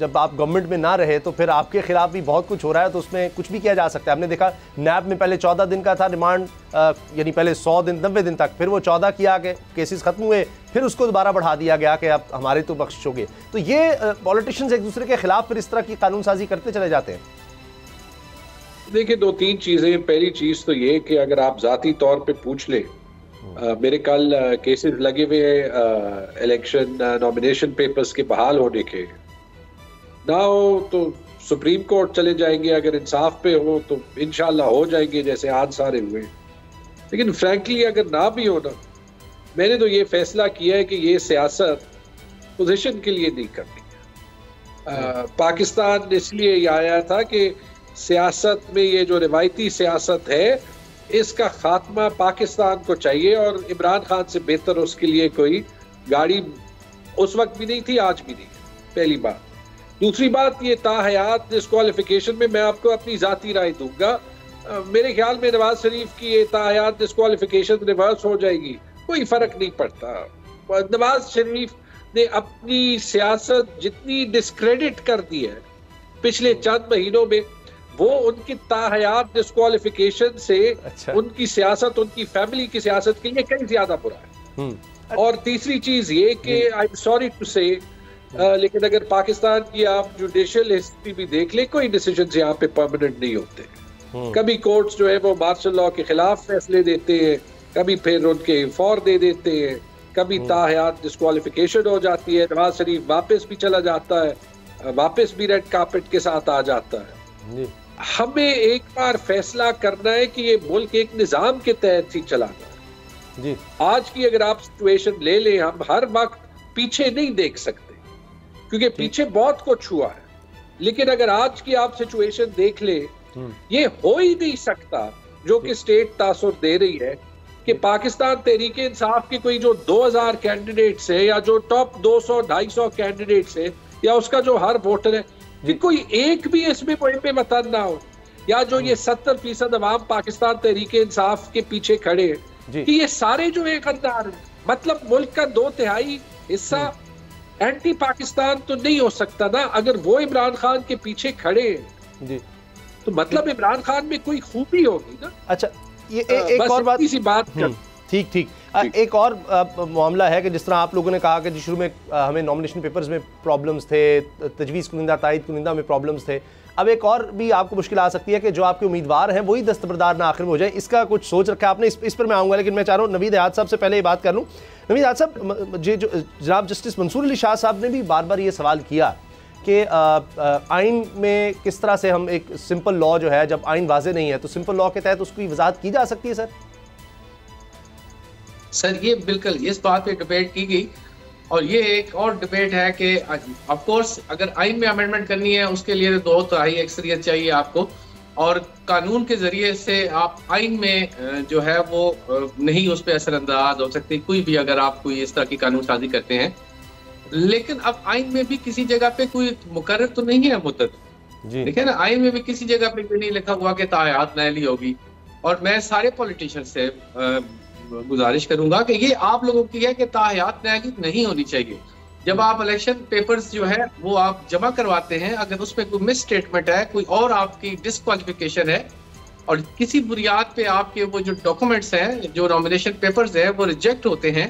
S3: जब आप गवर्नमेंट में ना रहे तो फिर आपके खिलाफ भी बहुत कुछ हो रहा है, तो उसमें कुछ भी किया जा सकता है। हमने देखा नैब में पहले 14 दिन का था रिमांड, यानी पहले 100 दिन 90 दिन तक, फिर वो 14 किया कि केसेस खत्म हुए, फिर उसको दोबारा बढ़ा दिया गया कि आप हमारे तो बख्शोगे। तो ये पॉलिटिशियंस एक दूसरे के खिलाफ फिर इस तरह की कानून साजी करते चले जाते हैं।
S7: देखिए 2-3 चीजें। पहली चीज तो ये कि अगर आप जाती तौर पे पूछ ले, मेरे कल केसेस लगे हुए इलेक्शन नॉमिनेशन पेपर्स के बहाल होने के, ना हो तो सुप्रीम कोर्ट चले जाएंगे, अगर इंसाफ पे हो तो इंशाल्लाह हो जाएंगे जैसे आज सारे हुए। लेकिन फ्रैंकली अगर ना भी हो ना, मैंने तो ये फैसला किया है कि ये सियासत पोजीशन के लिए नहीं करनी है। पाकिस्तान इसलिए आया था कि सियासत में ये जो रिवायती सियासत है इसका खात्मा पाकिस्तान को चाहिए, और इमरान खान से बेहतर उसके लिए कोई गाड़ी उस वक्त भी नहीं थी, आज भी नहीं। पहली बात। दूसरी बात, ये ताहयात डिस्क्वालिफिकेशन में मैं आपको अपनी जाती राय दूंगा। मेरे ख्याल में नवाज शरीफ की ये ताहयात डिस्क्वालिफिकेशन रिवर्स हो जाएगी, कोई फर्क नहीं पड़ता। नवाज शरीफ ने अपनी सियासत जितनी डिस्क्रेडिट कर दी है पिछले चंद महीनों में, वो उनकी ताहयात डिस्क्वालिफिकेशन से उनकी सियासत, उनकी फैमिली की सियासत के लिए कहीं ज्यादा बुरा है। और तीसरी चीज ये कि आई एम सॉरी टू से, लेकिन अगर पाकिस्तान की आप जुडिशियल हिस्ट्री भी देख ले, कोई डिसीजन यहाँ पे परमानेंट नहीं होते। कभी कोर्ट्स जो है वो मार्शल लॉ के खिलाफ फैसले देते हैं, कभी फिर उनके फौर दे देते हैं, कभी ताहयात डिस्क्वालिफिकेशन हो जाती है, नवाज शरीफ वापस भी चला जाता है, वापस भी रेड कार्पेट के साथ आ जाता है। हमें एक बार फैसला करना है कि ये मुल्क एक निजाम के तहत ही चलाना है जी। आज की अगर आप सिचुएशन ले लें, हम हर वक्त पीछे नहीं देख सकते क्योंकि पीछे बहुत कुछ हुआ है, लेकिन अगर आज की आप सिचुएशन देख ले, ये हो ही नहीं सकता जो कि स्टेट तासुर दे रही है कि पाकिस्तान तहरीक इंसाफ की कोई जो 2000 कैंडिडेट्स है या जो टॉप 200-250 कैंडिडेट्स है या उसका जो हर वोटर है कि कोई एक भी इसमें पॉइंट पे मतन ना हो, या जो ये 70% अवाम पाकिस्तान तहरीक इंसाफ के पीछे खड़े हैं कि ये सारे जो है गद्दार हैं, मतलब मुल्क का 2/3 हिस्सा एंटी पाकिस्तान तो नहीं हो सकता ना। अगर वो इमरान खान के पीछे खड़े हैं तो मतलब इमरान खान में कोई खूबी होगी ना।
S3: अच्छा, ये एक और बात ठीक एक और मामला है कि जिस तरह आप लोगों ने कहा कि जी शुरू में हमें नॉमिनेशन पेपर्स में प्रॉब्लम्स थे, तजवीज़ कुनिंदा तायद कुनिंदा में प्रॉब्लम्स थे, अब एक और भी आपको मुश्किल आ सकती है कि जो आपके उम्मीदवार हैं वही दस्तबरदार ना आखिर में हो जाए। इसका कुछ सोच रखा है आपने? इस पर मैं आऊँगा, लेकिन मैं चाह रहा हूँ नवीद हयात साहब से पहले ये बात कर लूँ। नवीद हयात साहब, जो जनाब जस्टिस मंसूर अली शाह साहब ने भी बार बार ये सवाल किया कि आइन में किस तरह से हम एक सिंपल लॉ जो है, जब आइन वाज़े नहीं है तो सिंपल लॉ के तहत उसकी वजाहत की जा सकती है।
S8: सर ये बिल्कुल इस बात पे डिबेट की गई, और ये एक और डिबेट है कि ऑफ कोर्स अगर आइन में अमेंडमेंट करनी है उसके लिए 2/3 अक्सरियत चाहिए आपको, और कानून के जरिए से आप आइन में जो है वो नहीं उस पर असरअंदाज हो सकती कोई भी, अगर आप कोई इस तरह की कानून साजी करते हैं। लेकिन अब आइन में भी किसी जगह पे कोई मुकर्रर तो नहीं है मुद्दत, देखिए ना, आइन में भी किसी जगह पे नहीं लिखा हुआ कि तायात नैली होगी। और मैं सारे पॉलिटिशियन से गुजारिश करूंगा कि ये आप लोगों की है कि तायात नैली नहीं होनी चाहिए। जब आप इलेक्शन पेपर्स जो है वो आप जमा करवाते हैं, अगर उसमें कोई मिस स्टेटमेंट है, कोई और आपकी डिस्क्वालिफिकेशन है, और किसी बुनियाद पे आपके वो जो डॉक्यूमेंट्स हैं, जो नॉमिनेशन पेपर्स हैं वो रिजेक्ट होते हैं,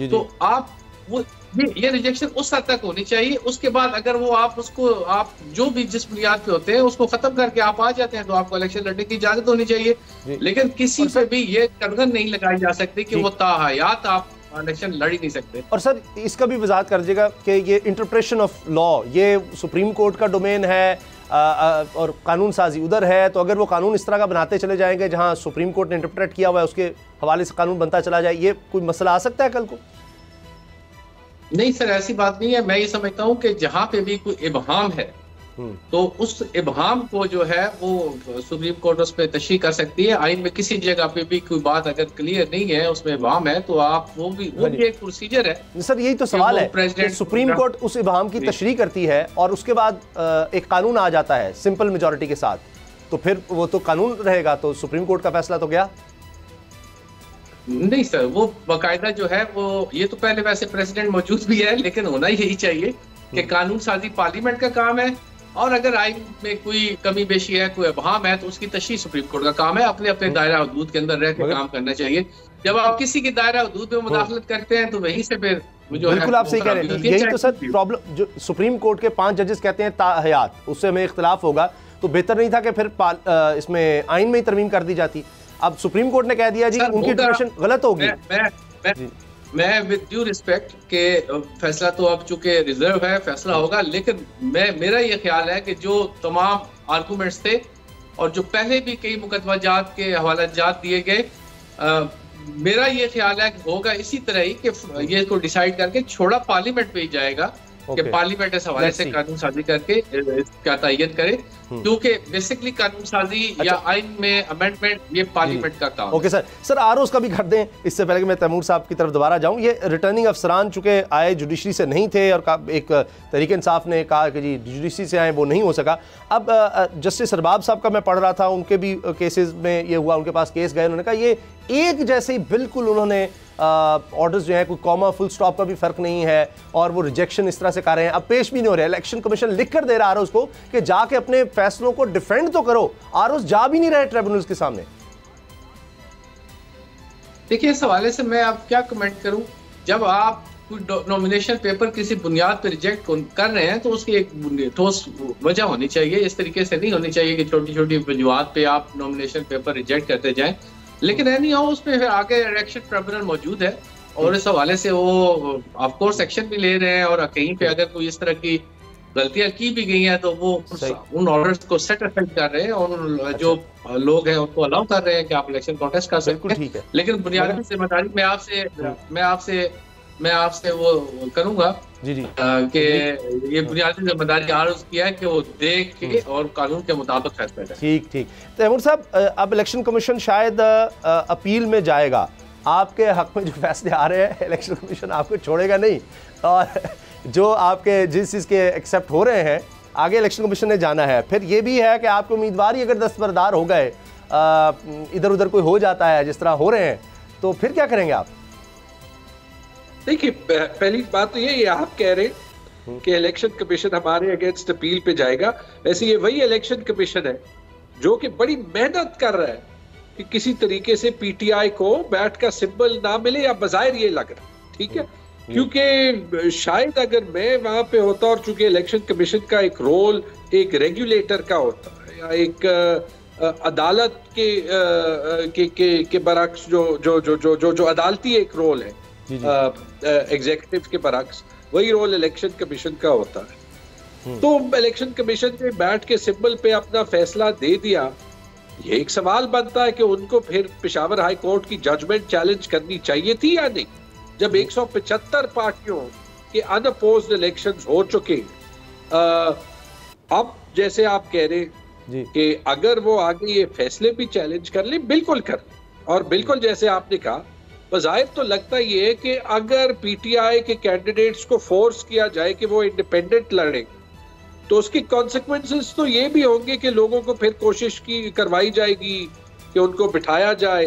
S8: तो आप वो ये रिजेक्शन उस हद तक होनी चाहिए। उसके बाद अगर वो आप उसको आप जो भी जिस बुनियाद पे होते हैं उसको खत्म करके आप आ जाते हैं तो आपको इलेक्शन लड़ने की इजाजत होनी चाहिए। लेकिन किसी पे भी ये कंगन नहीं लगाई जा सकती कि वो ताहयात आप इलेक्शन लड़ ही नहीं सकते।
S3: और सर इसका भी वजाहत कर दीजिएगा कि ये इंटरप्रेशन ऑफ लॉ ये सुप्रीम कोर्ट का डोमेन है और कानून साजी उधर है, तो अगर वो कानून इस तरह का बनाते चले जाएंगे जहां सुप्रीम कोर्ट ने इंटरप्रेट किया हुआ है उसके हवाले से कानून बनता चला जाए, ये कोई मसला आ सकता है कल को?
S8: नहीं सर, ऐसी बात नहीं है। मैं ये समझता हूँ कि जहाँ पे भी कोई इबहाम है तो उस इबहाम को जो है वो सुप्रीम कोर्ट उस पर तशरीह कर सकती है। आइन में किसी जगह पे भी कोई बात अगर क्लियर नहीं है, उसमें इबहाम है, तो आप वो भी एक प्रोसीजर है।
S3: सर यही तो सवाल है कि सुप्रीम कोर्ट उस इबहाम की तशरीह करती है और उसके बाद एक कानून आ जाता है सिंपल मेजॉरिटी के साथ, तो फिर वो तो कानून रहेगा, तो सुप्रीम कोर्ट का फैसला तो गया
S8: नहीं सर। वो बाकायदा जो है वो, ये तो पहले वैसे प्रेसिडेंट मौजूद भी है, लेकिन होना यही चाहिए कि कानून साजी पार्लियामेंट का काम है, और अगर आइन में कोई कमी बेशी है, कोई अबहाम है, तो उसकी तशरीह सुप्रीम कोर्ट का काम है। अपने अपने दायरा हदूद के अंदर रह के काम करना चाहिए। जब आप किसी के दायरा हदूद में मुदाखलत करते हैं तो वहीं से फिर
S3: बिल्कुल आप सही कह रहे हैं। यही तो सर प्रॉब्लम, जो सुप्रीम कोर्ट के 5 जजेस कहते हैं ताहयात, उससे हमें इख्तिलाफ होगा, तो बेहतर नहीं था कि फिर इसमें आइन में ही तरमीम कर दी जाती। अब सुप्रीम कोर्ट ने कह दिया जी उनकी इंटरप्रिटेशन गलत होगी।
S8: मैं विद ड्यू रिस्पेक्ट के फैसला तो अब चूंकि रिजर्व है, फैसला होगा, लेकिन मेरा ये ख्याल है कि जो तमाम आर्गूमेंट्स थे और जो पहले भी कई मुकदमा जात के हवाला जात दिए गए, मेरा ये ख्याल है कि होगा इसी तरह ही कि ये को डिसाइड करके छोड़ा पार्लियामेंट पे ही जाएगा कि पार्लियामेंट इस हवाले से कानून साजी करके इसका तय्यद करे, क्योंकि बेसिकली कानून साजी या आइन में अमेंडमेंट ये पार्लियामेंट का काम।
S3: ओके सर आरओज़ का भी कर दें इससे पहले कि मैं तैमूर साहब की तरफ दोबारा जाऊं। ये रिटर्निंग अफसरान चूंकि आए जुडिशरी से नहीं थे और एक तहरीक इंसाफ ने कहा कि जी जुडिशरी से आए, वो नहीं हो सका। अब जस्टिस अरबाब साहब का मैं पढ़ रहा था, उनके भी केसेस में ये हुआ, उनके पास केस गए, उन्होंने कहा ये एक जैसे ही बिल्कुल उन्होंने ऑर्डर्स जो है कोई कॉमा फुल स्टॉप का भी फर्क नहीं है और वो रिजेक्शन इस तरह से कर रहे हैं, अब पेश भी नहीं हो रहे। इलेक्शन कमीशन लिख कर दे रहा है उसको कि जाके अपने फैसलों को डिफेंड तो करो, आरओ जा भी नहीं रहे ट्रिब्यूनल्स के सामने।
S8: देखिए इस हवाले से मैं अब क्या कमेंट करूं, जब आप कोई नॉमिनेशन पेपर किसी बुनियाद पर रिजेक्ट कर रहे हैं तो उसकी एक ठोस वजह होनी चाहिए। इस तरीके से नहीं होनी चाहिए कि छोटी छोटी बुनियाद पे आप नॉमिनेशन पेपर रिजेक्ट करते जाएं। लेकिन एनी हाउ उसमें फिर आगे इलेक्शन ट्रिब्यूनल मौजूद है और इस हवाले से वो ऑफ कोर्स एक्शन भी ले रहे हैं, और कहीं पे अगर कोई इस तरह की गलतियां की भी गई हैं तो वो उन ऑर्डर्स को सेटिस्फाइड कर रहे हैं और जो लोग हैं उनको अलाउ कर रहे हैं कि आप इलेक्शन कॉन्टेस्ट कर सकते हैं। लेकिन बुनियादी जिम्मेदारी मैं आपसे वो करूंगा कि ये बुनियादी जिम्मेदारी आरोज किया है कि वो देख के और कानून के मुताबिक फैसला करें।
S3: ठीक तैमूर साहब, अब इलेक्शन कमीशन शायद अपील में जाएगा आपके हक में जो फैसले आ रहे हैं इलेक्शन कमीशन आपको छोड़ेगा नहीं, और जो आपके जिस चीज़ के एक्सेप्ट हो रहे हैं आगे इलेक्शन कमीशन ने जाना है। फिर ये भी है कि आपके उम्मीदवार ही अगर दस्तबरदार हो गए, इधर उधर कोई हो जाता है जिस तरह हो रहे हैं, तो फिर क्या करेंगे आप?
S7: देखिए, पहली बात तो ये आप कह रहे हैं कि इलेक्शन कमीशन हमारे अगेंस्ट अपील पे जाएगा। वैसे ये वही इलेक्शन कमीशन है जो कि बड़ी मेहनत कर रहा है कि किसी तरीके से पीटीआई को बैट का सिंबल ना मिले, या बजाय ये लग रहा है, ठीक है, क्योंकि शायद अगर मैं वहां पे होता, और चूंकि इलेक्शन कमीशन का एक रोल एक रेगुलेटर का होता है या एक अदालत के बरक्स जो अदालती एक रोल है एग्जीक्यूटिव के बरक्स, वही रोल इलेक्शन कमीशन का होता है। तो इलेक्शन कमीशन ने बैट के सिंबल पे अपना फैसला दे दिया। ये एक सवाल बनता है कि उनको फिर पेशावर हाई कोर्ट की जजमेंट चैलेंज करनी चाहिए थी या नहीं, जब 175 पार्टियों के अनअपोज्ड इलेक्शंस हो चुके। अब जैसे आप कह रहे कि अगर वो आगे ये फैसले भी चैलेंज कर ले, बिल्कुल कर ले, और बिल्कुल जैसे आपने कहा, बज़ाहिर तो लगता ये है कि अगर पीटीआई के कैंडिडेट्स को फोर्स किया जाए कि वो इंडिपेंडेंट लड़े, तो उसकी कॉन्सिक्वेंसेस तो ये भी होंगे कि लोगों को फिर कोशिश करवाई जाएगी कि उनको बिठाया जाए,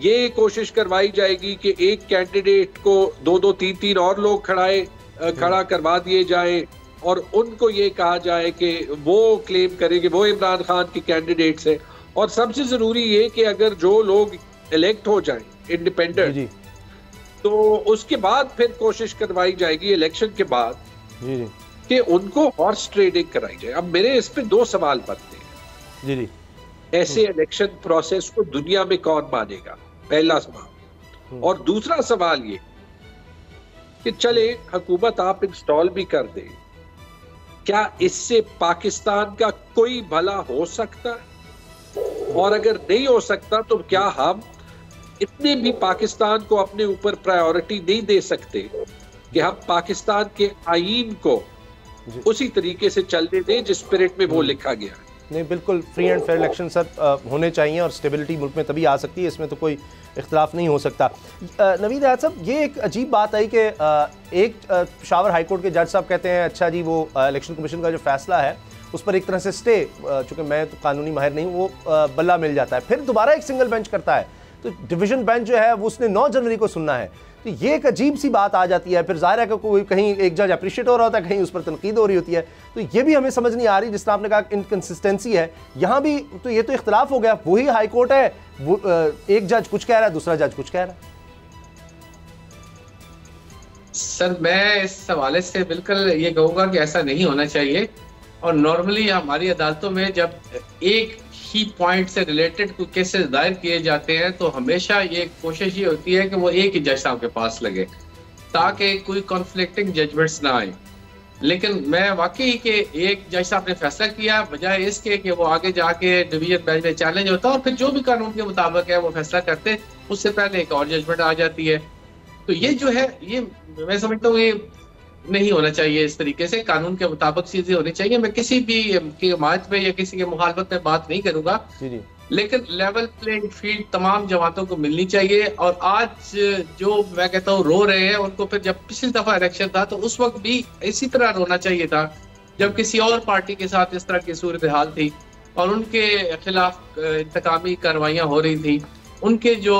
S7: ये कोशिश करवाई जाएगी कि एक कैंडिडेट को 2-2, 3-3 और लोग खड़ा करवा दिए जाए, और उनको ये कहा जाए कि वो क्लेम करें कि वो इमरान खान के कैंडिडेट्स हैं। और सबसे जरूरी ये कि अगर जो लोग इलेक्ट हो जाएं इंडिपेंडेंट, तो उसके बाद फिर कोशिश करवाई जाएगी इलेक्शन के बाद कि उनको हॉर्स ट्रेडिंग कराई जाए। अब मेरे इस पे 2 सवाल बनते हैं। ऐसे इलेक्शन प्रोसेस को दुनिया में कौन मानेगा, पहला सवाल। और दूसरा सवाल ये कि चले हुकूमत आप इंस्टॉल भी कर दे, क्या इससे पाकिस्तान का कोई भला हो सकता है? और अगर नहीं हो सकता तो क्या हम इतने भी पाकिस्तान को अपने ऊपर प्रायोरिटी नहीं दे सकते कि हम पाकिस्तान के आईन को उसी तरीके से चलने दें जिस स्पिरिट में वो लिखा गया है?
S3: नहीं, बिल्कुल free and fair election sir होने चाहिए, और स्टेबिलिटी मुल्क में तभी आ सकती है, इसमें तो कोई इख्तलाफ नहीं हो सकता। नवीद हैत साहब, ये एक अजीब बात आई कि एक पेशावर हाई कोर्ट के जज साहब कहते हैं अच्छा जी वो इलेक्शन कमीशन का जो फैसला है उस पर एक तरह से स्टे, चूँकि मैं तो कानूनी माहिर नहीं हूँ, वो बल्ला मिल जाता है। फिर दोबारा एक सिंगल बेंच करता है, तो डिवीजन बेंच जो है वो उसने 9 जनवरी को सुनना है। तो ये एक अजीब सी बात आ जाती है। फिर जाहिर है कि कोई कहीं एक जज अप्रिशिएट हो रहा होता है, कहीं उस पर तनकीद हो रही होती है। तो ये भी हमें समझ नहीं आ रही, जिस तरह आपने कहा इनकंसिस्टेंसी है यहाँ भी, तो ये तो इख्तलाफ हो गया। वही हाई कोर्ट है, वो एक जज कुछ कह रहा है, दूसरा जज कुछ कह रहा है।
S8: सर मैं इस हवाले से बिल्कुल ये कहूँगा कि ऐसा नहीं होना चाहिए। और नॉर्मली हमारी अदालतों में जब एक ही पॉइंट से रिलेटेड कोई केसेस दायर किए जाते हैं तो हमेशा ये कोशिश ये होती है कि वो एक ही जज साहब के पास लगे ताकि कोई कॉन्फ्लिक्टिंग जजमेंट्स ना आए। लेकिन मैं वाकई कि एक जज साहब ने फैसला किया, बजाय इसके कि वो आगे जाके डिवीजन बेंच में चैलेंज होता और फिर जो भी कानून के मुताबिक है वो फैसला करते, उससे पहले एक और जजमेंट आ जाती है। तो ये जो है, ये मैं समझता हूँ ये नहीं होना चाहिए। इस तरीके से कानून के मुताबिक चीजें होनी चाहिए। मैं किसी भी की हिमायत में या किसी के मुखालफत में बात नहीं करूंगा, लेकिन लेवल प्लेइंग फील्ड तमाम जमातों को मिलनी चाहिए। और आज जो मैं कहता हूँ रो रहे हैं, उनको फिर जब पिछली दफा इलेक्शन था तो उस वक्त भी इसी तरह रोना चाहिए था, जब किसी और पार्टी के साथ इस तरह की सूरत हाल थी और उनके खिलाफ इंतकामी कार्रवाइयां हो रही थी। उनके जो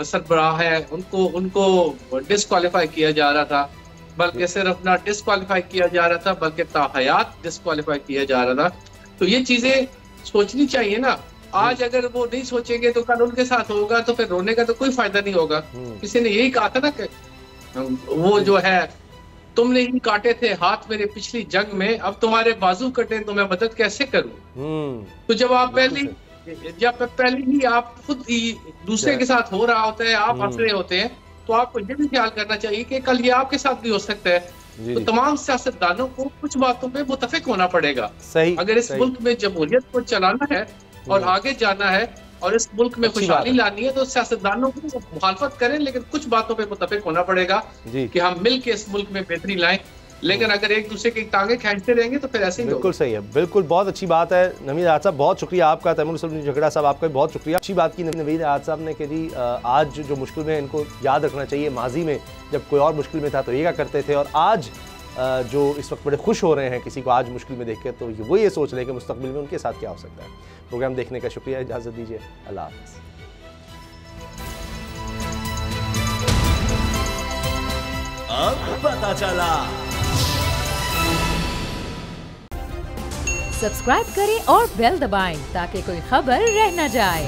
S8: सरबराह है उनको डिस्क्वालीफाई किया जा रहा था, बल्कि सिर्फ ना डिस्क्वालीफाई किया जा रहा था बल्कि ताहयात डिस्क्वालीफाई किया जा रहा था। तो ये चीजें सोचनी चाहिए ना। आज अगर वो नहीं सोचेंगे तो कानून के साथ होगा, तो फिर रोने का तो कोई फायदा नहीं होगा। किसी ने यही कहा था ना कि वो जो है, तुमने ही काटे थे हाथ मेरे पिछली जंग में, अब तुम्हारे बाजू कटे तो मैं मदद कैसे करूं। तो जब आप पहले ही आप खुद ही दूसरे के साथ हो रहा होता है, आप हंस रहे होते हैं, तो आपको ये भी ख्याल करना चाहिए कि कल ये आपके साथ भी हो सकता है। तो तमाम सियासतदानों को कुछ बातों पे मुतफिक होना पड़ेगा। अगर इस मुल्क में जमहूरियत को चलाना है और आगे जाना है और इस मुल्क में खुशहाली लानी है, तो सियासतदानों को मुखालफत करें, लेकिन कुछ बातों पे मुतफिक होना पड़ेगा कि हम मिल के इस मुल्क में बेहतरी लाएं। लेकिन अगर एक दूसरे की टांगे खींचते रहेंगे तो फिर ऐसे ही
S3: बिल्कुल सही है, बिल्कुल बहुत अच्छी बात है। नवीद आजाद साहब बहुत शुक्रिया आपका, तैमूर झगड़ा साहब आपका भी बहुत शुक्रिया। अच्छी बात की नवीद आजाद साहब ने कि जी आज जो मुश्किल में, इनको याद रखना चाहिए माजी में जब कोई और मुश्किल में था तो ये क्या करते थे, और आज जो इस वक्त बड़े खुश हो रहे हैं किसी को आज मुश्किल में देख के, तो वो ये सोच रहे हैं कि मुस्तकबिल में उनके साथ क्या हो सकता है। प्रोग्राम देखने का शुक्रिया, इजाज़त दीजिए, अल्लाह हाफ़िज़।
S2: अब पता चला।
S1: सब्सक्राइब करें और बेल दबाएं ताकि कोई खबर रह न जाए।